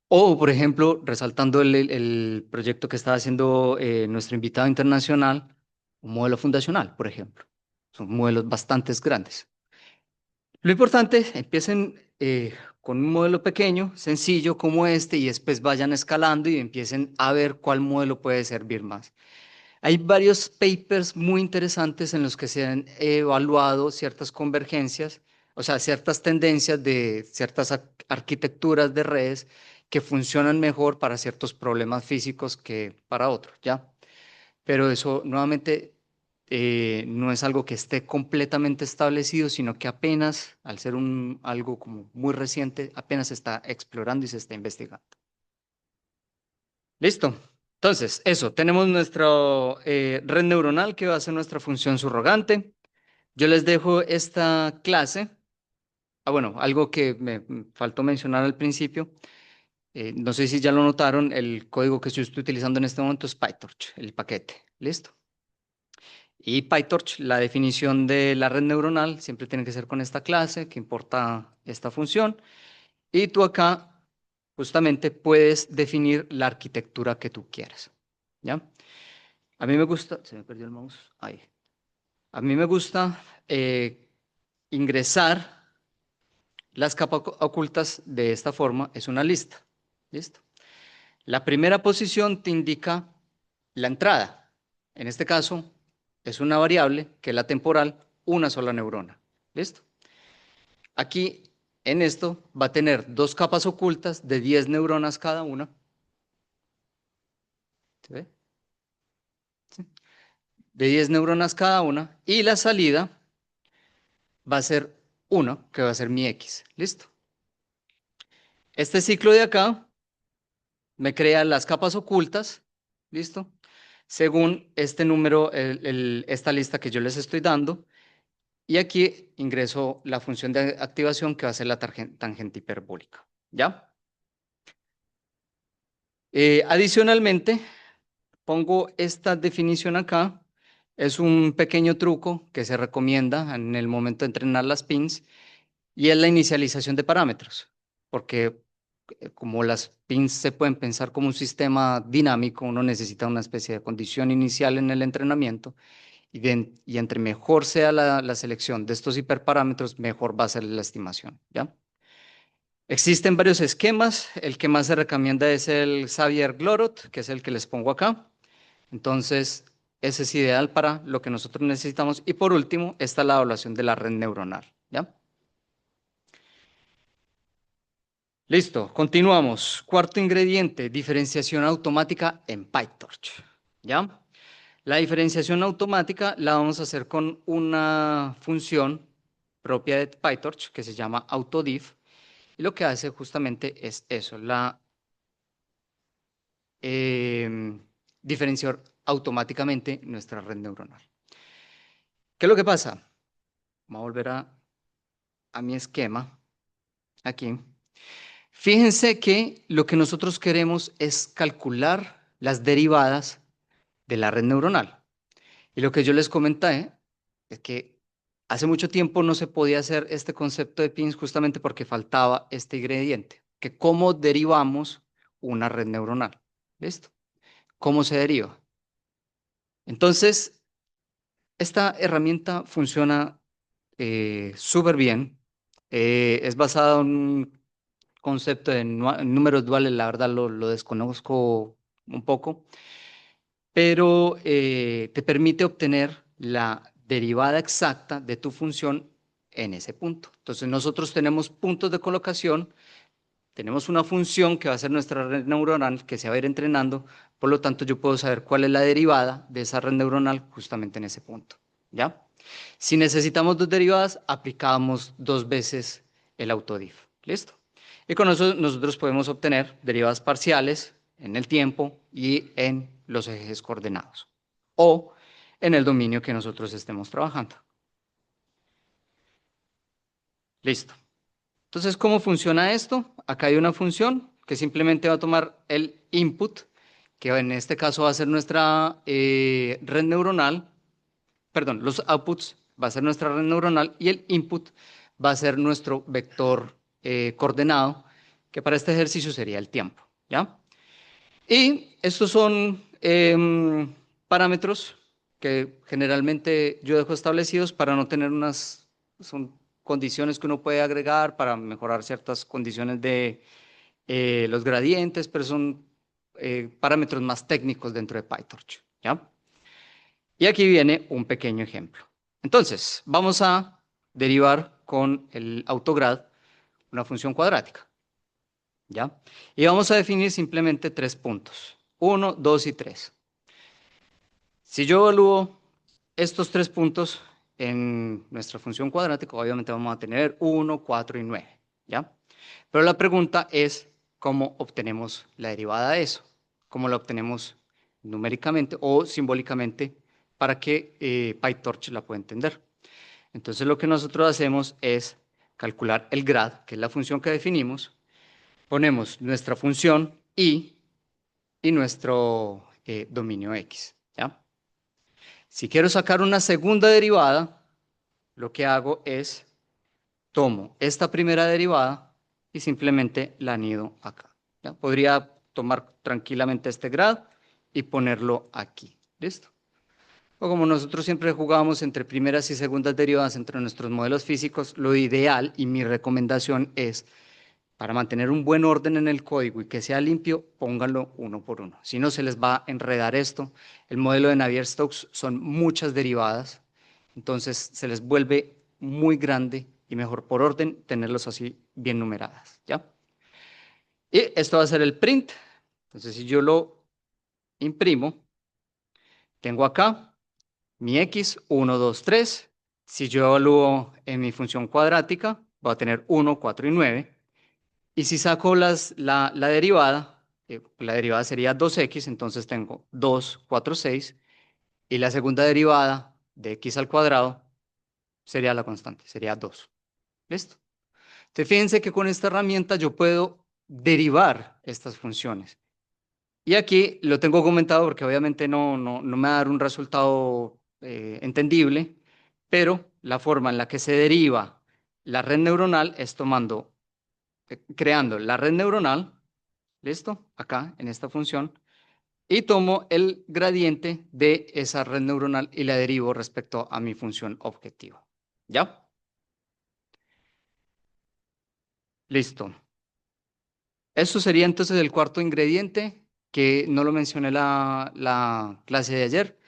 O, por ejemplo, resaltando el proyecto que está haciendo nuestro invitado internacional, un modelo fundacional, por ejemplo. Son modelos bastante grandes. Lo importante, empiecen con un modelo pequeño, sencillo como este, y después vayan escalando y empiecen a ver cuál modelo puede servir más. Hay varios papers muy interesantes en los que se han evaluado ciertas convergencias, o sea, ciertas tendencias de ciertas arquitecturas de redes que funcionan mejor para ciertos problemas físicos que para otros, ¿ya? Pero eso nuevamente no es algo que esté completamente establecido, sino que apenas, al ser algo como muy reciente, apenas se está explorando y se está investigando. Listo. Entonces, eso, tenemos nuestra red neuronal que va a ser nuestra función subrogante. Yo les dejo esta clase. Ah, bueno, algo que me faltó mencionar al principio. No sé si ya lo notaron, el código que yo estoy utilizando en este momento es PyTorch, el paquete. ¿Listo? Y PyTorch, la definición de la red neuronal siempre tiene que ser con esta clase que importa esta función. Y tú acá justamente puedes definir la arquitectura que tú quieras. ¿Ya? A mí me gusta, se me perdió el mouse, ahí. A mí me gusta ingresar las capas ocultas de esta forma, es una lista. ¿Listo? La primera posición te indica la entrada. En este caso, es una variable que es la temporal, una sola neurona. ¿Listo? Aquí, en esto, va a tener dos capas ocultas de 10 neuronas cada una. ¿Se ve? ¿Sí? De 10 neuronas cada una. Y la salida va a ser 1, que va a ser mi X. ¿Listo? Este ciclo de acá me crea las capas ocultas. ¿Listo? Según este número, esta lista que yo les estoy dando. Y aquí ingreso la función de activación que va a ser la tangente hiperbólica, ¿ya? Adicionalmente, pongo esta definición acá. Es un pequeño truco que se recomienda en el momento de entrenar las pins y es la inicialización de parámetros, porque como las pins se pueden pensar como un sistema dinámico, uno necesita una especie de condición inicial en el entrenamiento y entre mejor sea la selección de estos hiperparámetros, mejor va a ser la estimación, ¿ya? Existen varios esquemas, el que más se recomienda es el Xavier-Glorot, que es el que les pongo acá. Entonces, ese es ideal para lo que nosotros necesitamos. Y por último, está la evaluación de la red neuronal, ¿ya? Listo, continuamos. Cuarto ingrediente, diferenciación automática en PyTorch, ¿ya? La diferenciación automática la vamos a hacer con una función propia de PyTorch que se llama autodiff y lo que hace justamente es eso, la diferenciar automáticamente nuestra red neuronal. ¿Qué es lo que pasa? Vamos a volver a mi esquema aquí. Fíjense que lo que nosotros queremos es calcular las derivadas de la red neuronal. Y lo que yo les comenté es que hace mucho tiempo no se podía hacer este concepto de pins justamente porque faltaba este ingrediente, que cómo derivamos una red neuronal. ¿Listo? ¿Cómo se deriva? Entonces, esta herramienta funciona súper bien. Es basada en un concepto de números duales, la verdad lo desconozco un poco, pero te permite obtener la derivada exacta de tu función en ese punto. Entonces nosotros tenemos puntos de colocación, tenemos una función que va a ser nuestra red neuronal que se va a ir entrenando, por lo tanto yo puedo saber cuál es la derivada de esa red neuronal justamente en ese punto, ¿ya? Si necesitamos dos derivadas, aplicamos dos veces el autodiff, ¿listo? Y con eso nosotros podemos obtener derivadas parciales en el tiempo y en los ejes coordenados o en el dominio que nosotros estemos trabajando. Listo. Entonces, ¿cómo funciona esto? Acá hay una función que simplemente va a tomar el input, que en este caso va a ser nuestra red neuronal, perdón, los outputs va a ser nuestra red neuronal y el input va a ser nuestro vector coordenado, que para este ejercicio sería el tiempo, ¿ya? Y estos son parámetros que generalmente yo dejo establecidos para no tener son condiciones que uno puede agregar para mejorar ciertas condiciones de los gradientes, pero son parámetros más técnicos dentro de PyTorch, ¿ya? Y aquí viene un pequeño ejemplo. Entonces, vamos a derivar con el autograd una función cuadrática, ¿ya? Y vamos a definir simplemente 3 puntos, 1, 2 y 3. Si yo evalúo estos 3 puntos en nuestra función cuadrática, obviamente vamos a tener 1, 4 y 9, ¿ya? Pero la pregunta es, ¿cómo obtenemos la derivada de eso? ¿Cómo la obtenemos numéricamente o simbólicamente para que PyTorch la pueda entender? Entonces lo que nosotros hacemos es calcular el grad, que es la función que definimos, ponemos nuestra función y nuestro dominio x, ¿ya? Si quiero sacar una segunda derivada, lo que hago es tomo esta primera derivada y simplemente la anido acá, ¿ya? Podría tomar tranquilamente este grad y ponerlo aquí, ¿listo? O como nosotros siempre jugamos entre primeras y segundas derivadas entre nuestros modelos físicos, lo ideal y mi recomendación es, para mantener un buen orden en el código y que sea limpio, pónganlo uno por uno. Si no, se les va a enredar esto. El modelo de Navier-Stokes son muchas derivadas, entonces se les vuelve muy grande y mejor por orden tenerlos así bien numeradas, ¿ya? Y esto va a ser el print. Entonces, si yo lo imprimo, tengo acá mi x, 1, 2, 3. Si yo evalúo en mi función cuadrática, voy a tener 1, 4 y 9. Y si saco la derivada, la derivada sería 2x, entonces tengo 2, 4, 6. Y la segunda derivada de x al cuadrado sería la constante, sería 2. ¿Listo? Entonces, fíjense que con esta herramienta yo puedo derivar estas funciones. Y aquí lo tengo comentado porque obviamente no me va a dar un resultado entendible, pero la forma en la que se deriva la red neuronal es creando la red neuronal, ¿listo? Acá, en esta función, y tomo el gradiente de esa red neuronal y la derivo respecto a mi función objetivo. ¿Ya? Listo. Eso sería entonces el cuarto ingrediente, que no lo mencioné la clase de ayer.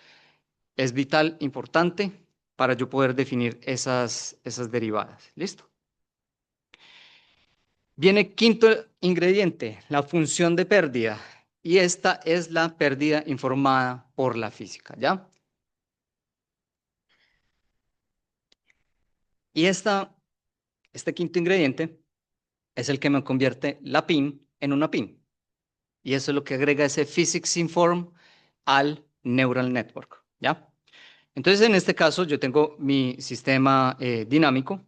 Es vital, importante, para yo poder definir esas derivadas. ¿Listo? Viene quinto ingrediente, la función de pérdida. Y esta es la pérdida informada por la física, ¿ya? Y este quinto ingrediente es el que me convierte la PIN en una PIN. Y eso es lo que agrega ese physics inform al neural network, ¿ya? Entonces, en este caso, yo tengo mi sistema dinámico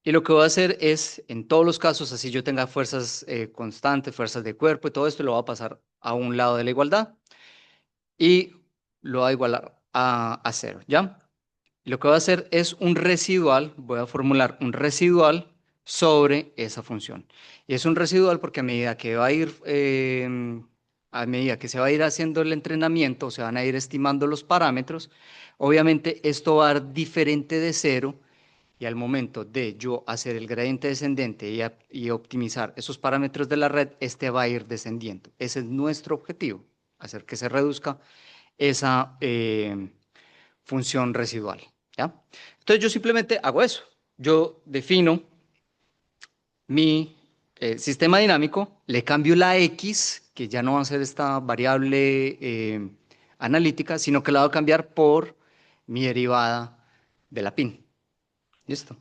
y lo que voy a hacer es, en todos los casos, así yo tenga fuerzas constantes, fuerzas de cuerpo y todo esto, lo voy a pasar a un lado de la igualdad y lo voy a igualar a cero, ¿ya? Lo que voy a hacer es un residual, voy a formular un residual sobre esa función. Y es un residual porque a medida que se va a ir haciendo el entrenamiento, se van a ir estimando los parámetros, obviamente esto va a dar diferente de cero y al momento de yo hacer el gradiente descendente y optimizar esos parámetros de la red, este va a ir descendiendo. Ese es nuestro objetivo, hacer que se reduzca esa función residual, ¿ya? Entonces yo simplemente hago eso. Yo defino mi sistema dinámico, le cambio la X, que ya no va a ser esta variable analítica, sino que la voy a cambiar por mi derivada de la PIN. ¿Listo?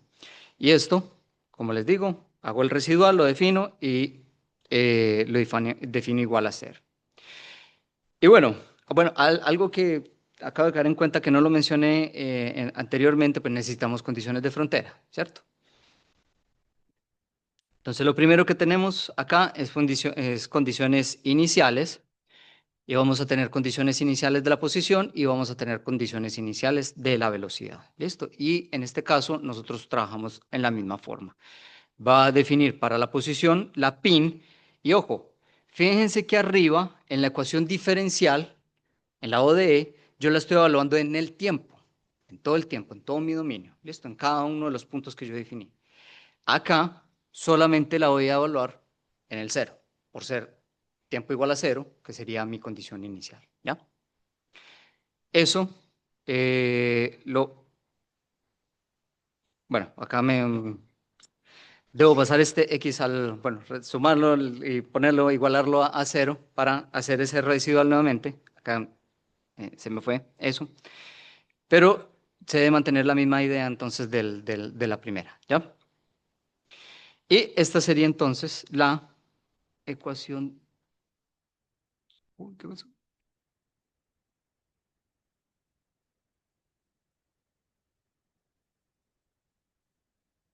Y esto, como les digo, hago el residual, lo defino y lo defino igual a cero. Y bueno, algo que acabo de caer en cuenta que no lo mencioné anteriormente, pues necesitamos condiciones de frontera, ¿cierto? Entonces lo primero que tenemos acá es condiciones iniciales y vamos a tener condiciones iniciales de la posición y vamos a tener condiciones iniciales de la velocidad, ¿listo? Y en este caso nosotros trabajamos en la misma forma. Va a definir para la posición la PIN y ojo, fíjense que arriba en la ecuación diferencial, en la ODE, yo la estoy evaluando en el tiempo, en todo el tiempo, en todo mi dominio, ¿listo? En cada uno de los puntos que yo definí. Acá solamente la voy a evaluar en el cero, por ser tiempo igual a cero, que sería mi condición inicial, ¿ya? Eso bueno, acá debo pasar este X bueno, sumarlo y ponerlo, igualarlo a cero para hacer ese residual nuevamente. Acá se me fue eso. Pero se debe mantener la misma idea entonces de la primera, ¿ya? Y esta sería entonces la ecuación. Uy, ¿qué pasó?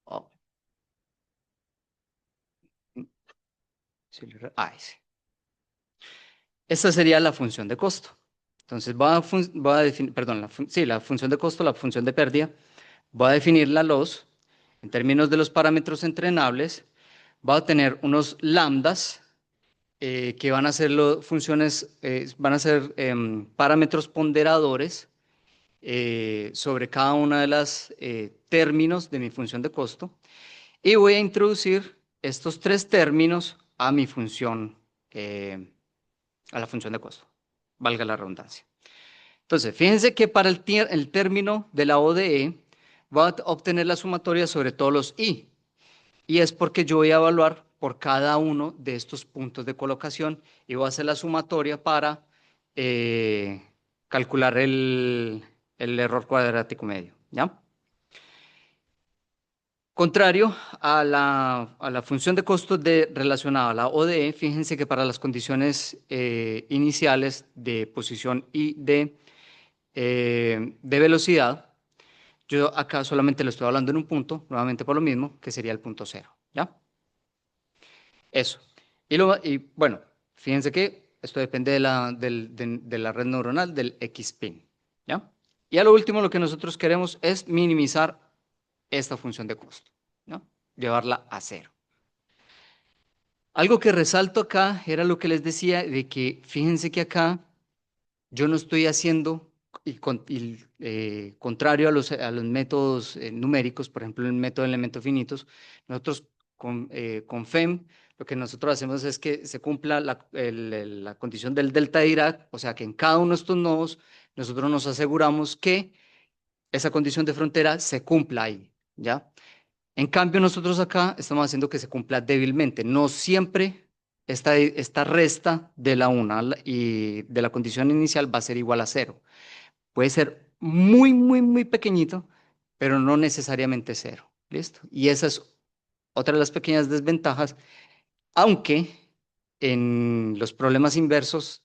Oh, ese. Esta sería la función de costo. Entonces voy a definir, perdón, sí, la función de costo, la función de pérdida, voy a definir la loss en términos de los parámetros entrenables, va a tener unos lambdas que van a ser van a ser parámetros ponderadores sobre cada una de las términos de mi función de costo y voy a introducir estos tres términos a mi función, a la función de costo, valga la redundancia. Entonces, fíjense que para el término de la ODE va a obtener la sumatoria sobre todos los I. Y es porque yo voy a evaluar por cada uno de estos puntos de colocación y voy a hacer la sumatoria para calcular el error cuadrático medio, ¿ya? Contrario a la función de costos relacionada a la ODE, fíjense que para las condiciones iniciales de posición y de velocidad, Yo acá solamente lo estoy hablando en un punto, nuevamente por lo mismo, que sería el punto cero, ¿ya? Eso. Y bueno, fíjense que esto depende de la red neuronal del X-pin, ¿ya? Y a lo último, lo que nosotros queremos es minimizar esta función de costo, ¿no? Llevarla a cero. Algo que resalto acá era lo que les decía de que fíjense que acá yo no estoy haciendo, contrario a los métodos numéricos, por ejemplo, el método de elementos finitos, nosotros con FEM lo que nosotros hacemos es que se cumpla la condición del delta de Dirac, o sea que en cada uno de estos nodos nosotros nos aseguramos que esa condición de frontera se cumpla ahí, ¿ya? En cambio, nosotros acá estamos haciendo que se cumpla débilmente. No siempre esta resta de la una y de la condición inicial va a ser igual a cero. Puede ser muy, muy, muy pequeñito, pero no necesariamente cero. ¿Listo? Y esa es otra de las pequeñas desventajas, aunque en los problemas inversos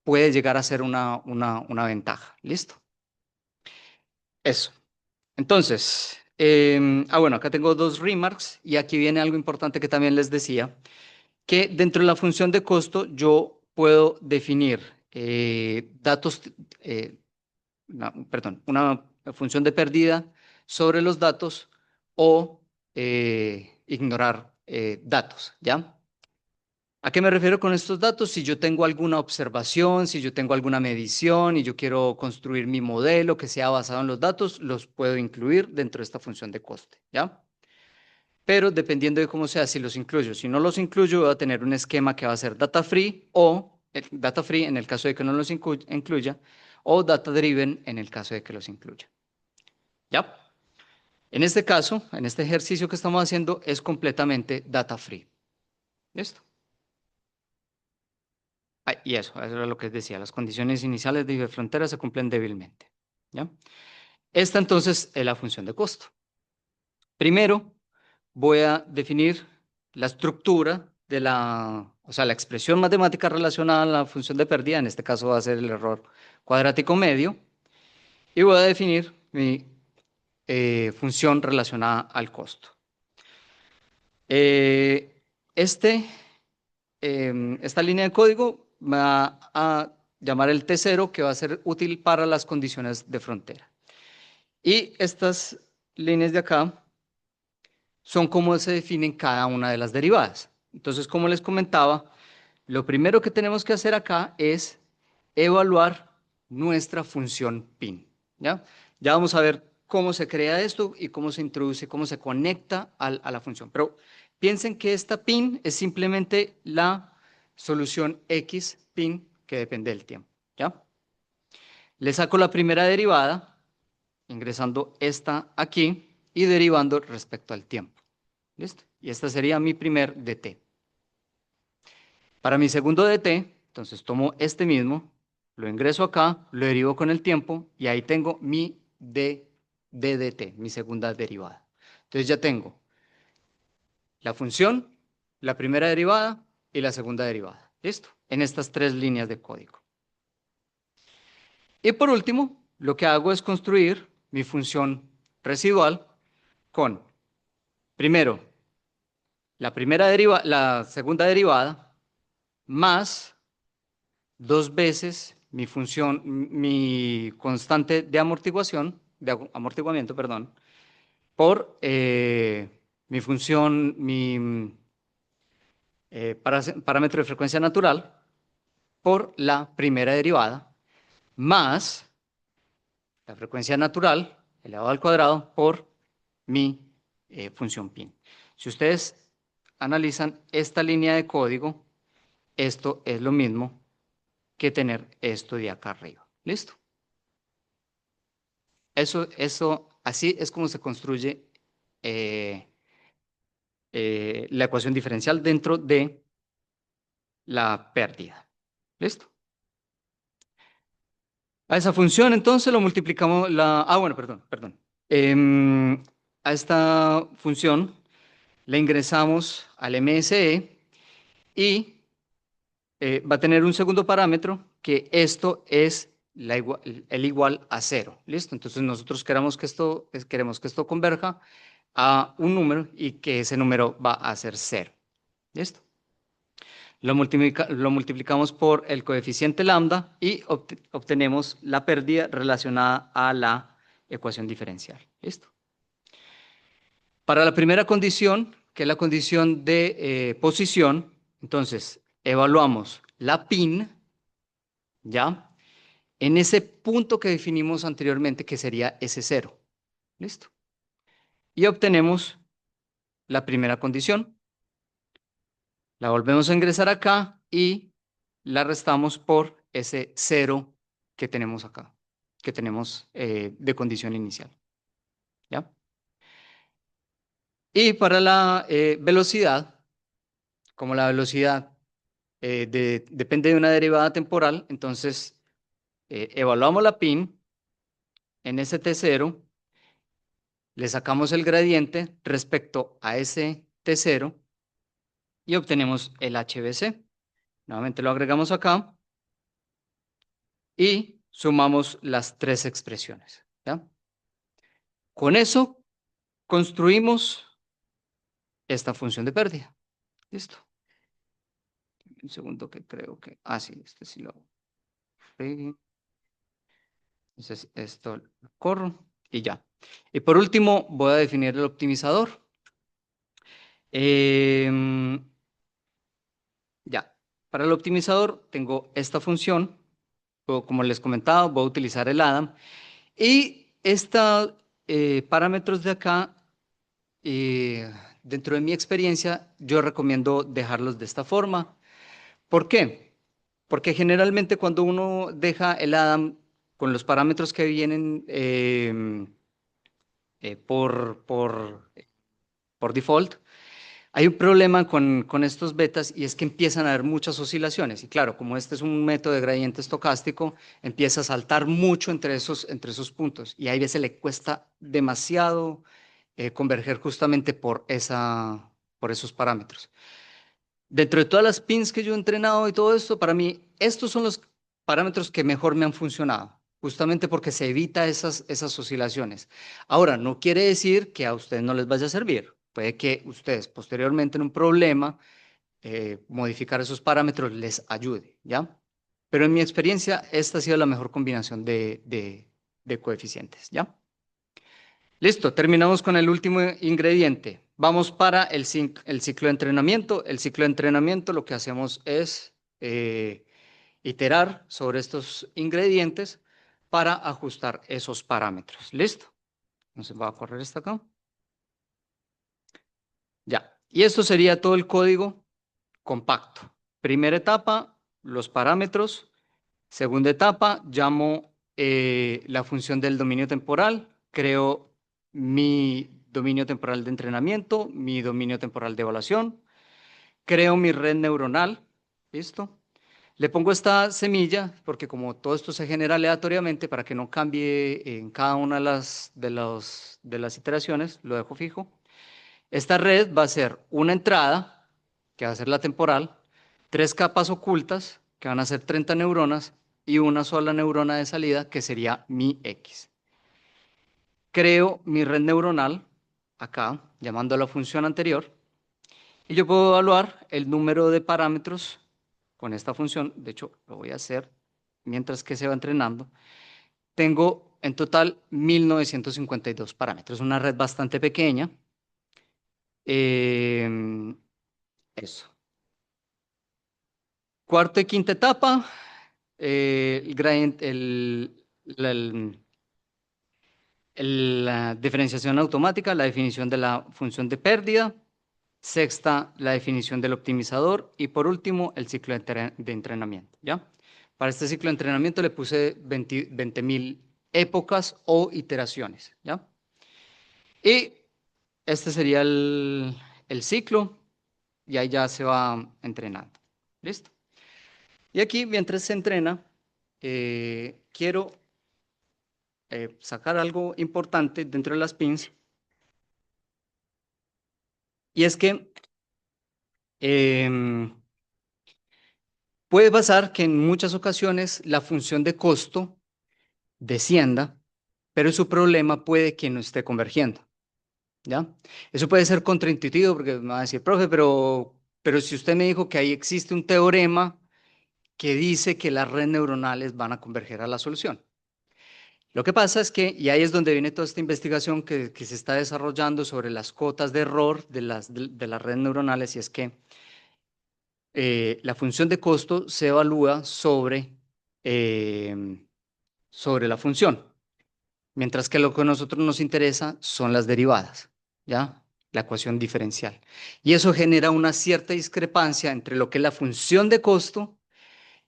puede llegar a ser una ventaja. ¿Listo? Eso. Entonces, bueno, acá tengo dos remarks y aquí viene algo importante que también les decía, que dentro de la función de costo yo puedo definir datos, perdón, una función de pérdida sobre los datos o ignorar datos, ¿ya? ¿A qué me refiero con estos datos? Si yo tengo alguna observación, si yo tengo alguna medición y yo quiero construir mi modelo que sea basado en los datos, los puedo incluir dentro de esta función de coste, ¿ya? Pero dependiendo de cómo sea, si los incluyo, si no los incluyo, voy a tener un esquema que va a ser data free o data free en el caso de que no los incluya, o data driven en el caso de que los incluya, ¿ya? En este caso, en este ejercicio que estamos haciendo, es completamente data free. ¿Listo? Y eso era lo que decía, las condiciones iniciales de frontera se cumplen débilmente, ¿ya? Esta entonces es la función de costo. Primero voy a definir la estructura de o sea, la expresión matemática relacionada a la función de pérdida, en este caso va a ser el error cuadrático medio, y voy a definir mi función relacionada al costo. Eh, este esta línea de código va a llamar el T0, que va a ser útil para las condiciones de frontera. Y estas líneas de acá son cómo se definen cada una de las derivadas. Entonces, como les comentaba, lo primero que tenemos que hacer acá es evaluar nuestra función PIN, ¿ya? Ya vamos a ver cómo se crea esto y cómo se introduce, cómo se conecta a la función. Pero piensen que esta PIN es simplemente la solución X PIN que depende del tiempo, ¿ya? Le saco la primera derivada, ingresando esta aquí y derivando respecto al tiempo. ¿Listo? Y esta sería mi primer dt. Para mi segundo dt, entonces tomo este mismo, lo ingreso acá, lo derivo con el tiempo y ahí tengo mi dt, mi segunda derivada. Entonces ya tengo la función, la primera derivada y la segunda derivada. ¿Listo? En estas tres líneas de código. Y por último, lo que hago es construir mi función residual con, primero, la segunda derivada más dos veces mi función, mi constante de amortiguación, amortiguamiento, perdón, por mi función, mi parámetro de frecuencia natural por la primera derivada más la frecuencia natural elevado al cuadrado por mi función PIN. Si ustedes analizan esta línea de código, esto es lo mismo que tener esto de acá arriba. ¿Listo? Así es como se construye la ecuación diferencial dentro de la pérdida. ¿Listo? A esa función entonces lo multiplicamos, bueno, perdón. A esta función le ingresamos al MSE y va a tener un segundo parámetro que esto es el igual a 0. ¿Listo? Entonces nosotros queremos que esto converja a un número y que ese número va a ser 0. ¿Listo? Lo multiplicamos por el coeficiente lambda y obtenemos la pérdida relacionada a la ecuación diferencial. ¿Listo? Para la primera condición, que es la condición de posición, entonces evaluamos la PIN, ¿ya? En ese punto que definimos anteriormente, que sería S0. ¿Listo? Y obtenemos la primera condición. La volvemos a ingresar acá y la restamos por ese 0 que tenemos acá, que tenemos de condición inicial. ¿Ya? Y para la velocidad, como la velocidad depende de una derivada temporal, entonces evaluamos la PIN en ese T0, le sacamos el gradiente respecto a ese T0 y obtenemos el HBC. Nuevamente lo agregamos acá y sumamos las tres expresiones. ¿Ya? Con eso construimos esta función de pérdida. ¿Listo? Un segundo que creo que... Ah, sí, este sí lo... Entonces esto lo corro y ya. Y por último voy a definir el optimizador. Ya. Para el optimizador tengo esta función. Como les comentaba, voy a utilizar el Adam. Y estos parámetros de acá, dentro de mi experiencia, yo recomiendo dejarlos de esta forma. ¿Por qué? Porque generalmente cuando uno deja el Adam con los parámetros que vienen por default, hay un problema con estos betas y es que empiezan a haber muchas oscilaciones. Y claro, como este es un método de gradiente estocástico, empieza a saltar mucho entre esos puntos. Y a veces le cuesta demasiado converger justamente por esos parámetros. Dentro de todas las pins que yo he entrenado y todo esto, para mí, estos son los parámetros que mejor me han funcionado, justamente porque se evita esas oscilaciones. Ahora, no quiere decir que a ustedes no les vaya a servir. Puede que ustedes posteriormente en un problema modificar esos parámetros les ayude, ¿ya? Pero en mi experiencia, esta ha sido la mejor combinación de coeficientes, ¿ya? Listo, terminamos con el último ingrediente. Vamos para el ciclo de entrenamiento. El ciclo de entrenamiento lo que hacemos es iterar sobre estos ingredientes para ajustar esos parámetros. ¿Listo? Entonces voy a correr esto acá. Ya. Y esto sería todo el código compacto. Primera etapa, los parámetros. Segunda etapa, llamo la función del dominio temporal, creo mi dominio temporal de entrenamiento, mi dominio temporal de evaluación, creo mi red neuronal, ¿listo? Le pongo esta semilla porque como todo esto se genera aleatoriamente para que no cambie en cada una de las iteraciones, lo dejo fijo. Esta red va a ser una entrada, que va a ser la temporal, 3 capas ocultas, que van a ser 30 neuronas, y una sola neurona de salida, que sería mi X. Creo mi red neuronal, acá, llamando a la función anterior, y yo puedo evaluar el número de parámetros con esta función. De hecho, lo voy a hacer mientras que se va entrenando. Tengo en total 1952 parámetros, una red bastante pequeña. Eso. Cuarta y quinta etapa, la diferenciación automática, la definición de la función de pérdida. Sexta, la definición del optimizador. Y por último, el ciclo de entrenamiento. ¿Ya? Para este ciclo de entrenamiento le puse 20.000 épocas o iteraciones. ¿Ya? Y este sería el ciclo. Y ahí ya se va entrenando. ¿Listo? Y aquí, mientras se entrena, quiero sacar algo importante dentro de las pins. Y es que puede pasar que en muchas ocasiones la función de costo descienda, pero su problema puede que no esté convergiendo, ¿ya? Eso puede ser contraintuitivo porque me va a decir, profe, pero si usted me dijo que ahí existe un teorema que dice que las redes neuronales van a converger a la solución. Lo que pasa es que, y ahí es donde viene toda esta investigación que se está desarrollando sobre las cotas de error de las redes neuronales, y es que la función de costo se evalúa sobre la función, mientras que lo que a nosotros nos interesa son las derivadas, ¿ya? La ecuación diferencial. Y eso genera una cierta discrepancia entre lo que es la función de costo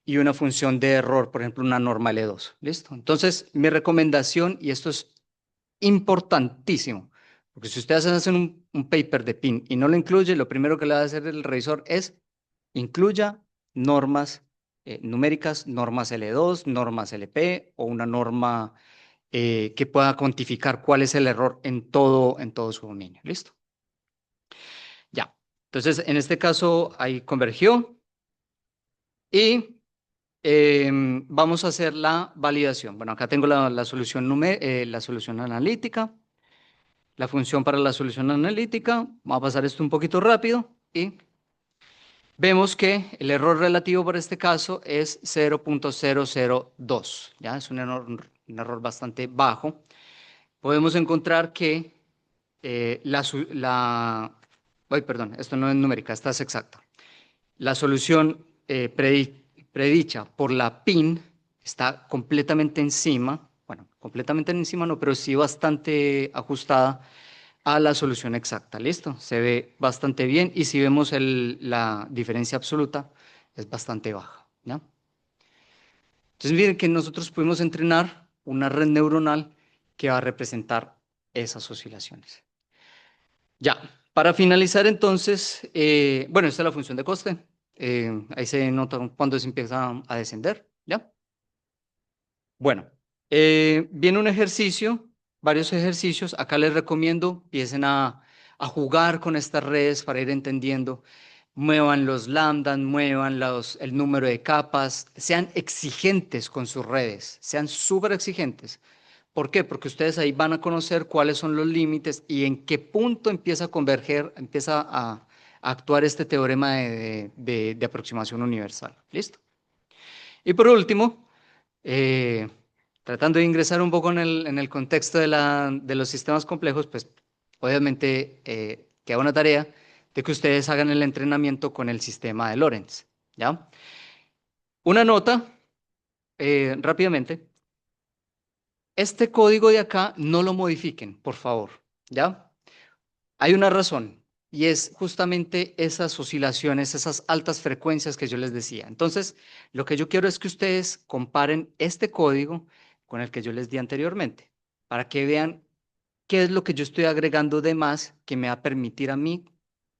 y una función de error, por ejemplo, una norma L2. ¿Listo? Entonces, mi recomendación, y esto es importantísimo, porque si ustedes hacen un paper de PIN y no lo incluye, lo primero que le va a hacer el revisor es incluya normas numéricas, normas L2, normas LP o una norma que pueda cuantificar cuál es el error en todo su dominio. ¿Listo? Ya. Entonces, en este caso, ahí convergió y vamos a hacer la validación. Bueno, acá tengo la solución analítica, la función para la solución analítica. Vamos a pasar esto un poquito rápido y vemos que el error relativo para este caso es 0.002. ¿Ya? Es un error bastante bajo. Podemos encontrar que ay, perdón, esto no es numérica, esta es exacta. La solución predicha por la PIN está completamente encima, bueno, completamente encima no, pero sí bastante ajustada a la solución exacta. ¿Listo? Se ve bastante bien y si vemos la diferencia absoluta es bastante baja, ¿ya? Entonces miren que nosotros pudimos entrenar una red neuronal que va a representar esas oscilaciones. Ya, para finalizar entonces, bueno, esta es la función de coste. Ahí se nota cuando se empieza a descender, ¿ya? Bueno, viene un ejercicio, varios ejercicios. Acá les recomiendo, empiecen a jugar con estas redes para ir entendiendo. Muevan los lambdas, muevan el número de capas, sean exigentes con sus redes, sean súper exigentes. ¿Por qué? Porque ustedes ahí van a conocer cuáles son los límites y en qué punto empieza a converger, empieza a actuar este teorema de aproximación universal. ¿Listo? Y por último, eh, tratando de ingresar un poco en el contexto de los sistemas complejos, pues obviamente queda una tarea de que ustedes hagan el entrenamiento con el sistema de Lorentz, ¿ya? Una nota, rápidamente. Este código de acá no lo modifiquen, por favor, ¿ya? Hay una razón y es justamente esas oscilaciones, esas altas frecuencias que yo les decía. Entonces, lo que yo quiero es que ustedes comparen este código con el que yo les di anteriormente, para que vean qué es lo que yo estoy agregando de más que me va a permitir a mí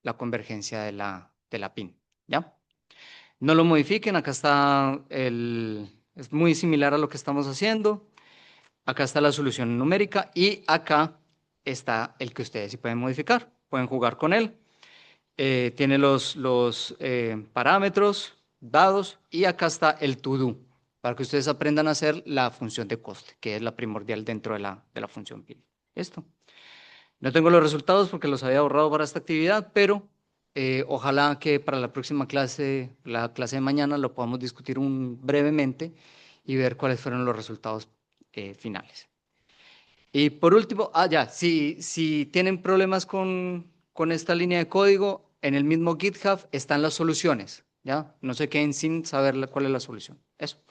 la convergencia de la PIN, ¿ya? No lo modifiquen, acá está es muy similar a lo que estamos haciendo. Acá está la solución numérica y acá está el que ustedes sí pueden modificar. Pueden jugar con él. Tiene los parámetros dados y acá está el to do para que ustedes aprendan a hacer la función de coste, que es la primordial dentro de la función PIN. ¿Listo? No tengo los resultados porque los había ahorrado para esta actividad, pero ojalá que para la próxima clase, la clase de mañana, lo podamos discutir brevemente y ver cuáles fueron los resultados finales. Y por último, ya, si tienen problemas con esta línea de código, en el mismo GitHub están las soluciones, ¿ya? No se queden sin saber cuál es la solución. Eso.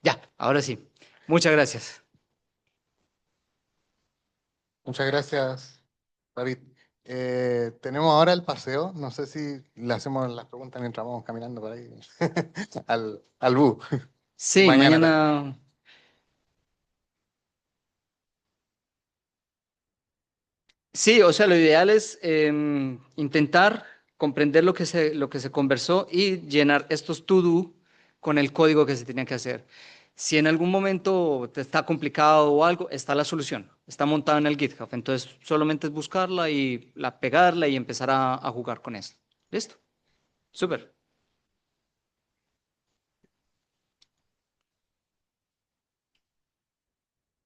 Ya, ahora sí. Muchas gracias. Muchas gracias, David. Tenemos ahora el paseo. No sé si le hacemos las preguntas mientras vamos caminando por ahí al BU. Sí, Mañana también. mañana. Sí, o sea, lo ideal es intentar comprender lo que se conversó y llenar estos to-do con el código que se tenía que hacer. Si en algún momento te está complicado o algo, está la solución, está montada en el GitHub. Entonces, solamente es buscarla y pegarla y empezar a jugar con esto. ¿Listo? Súper.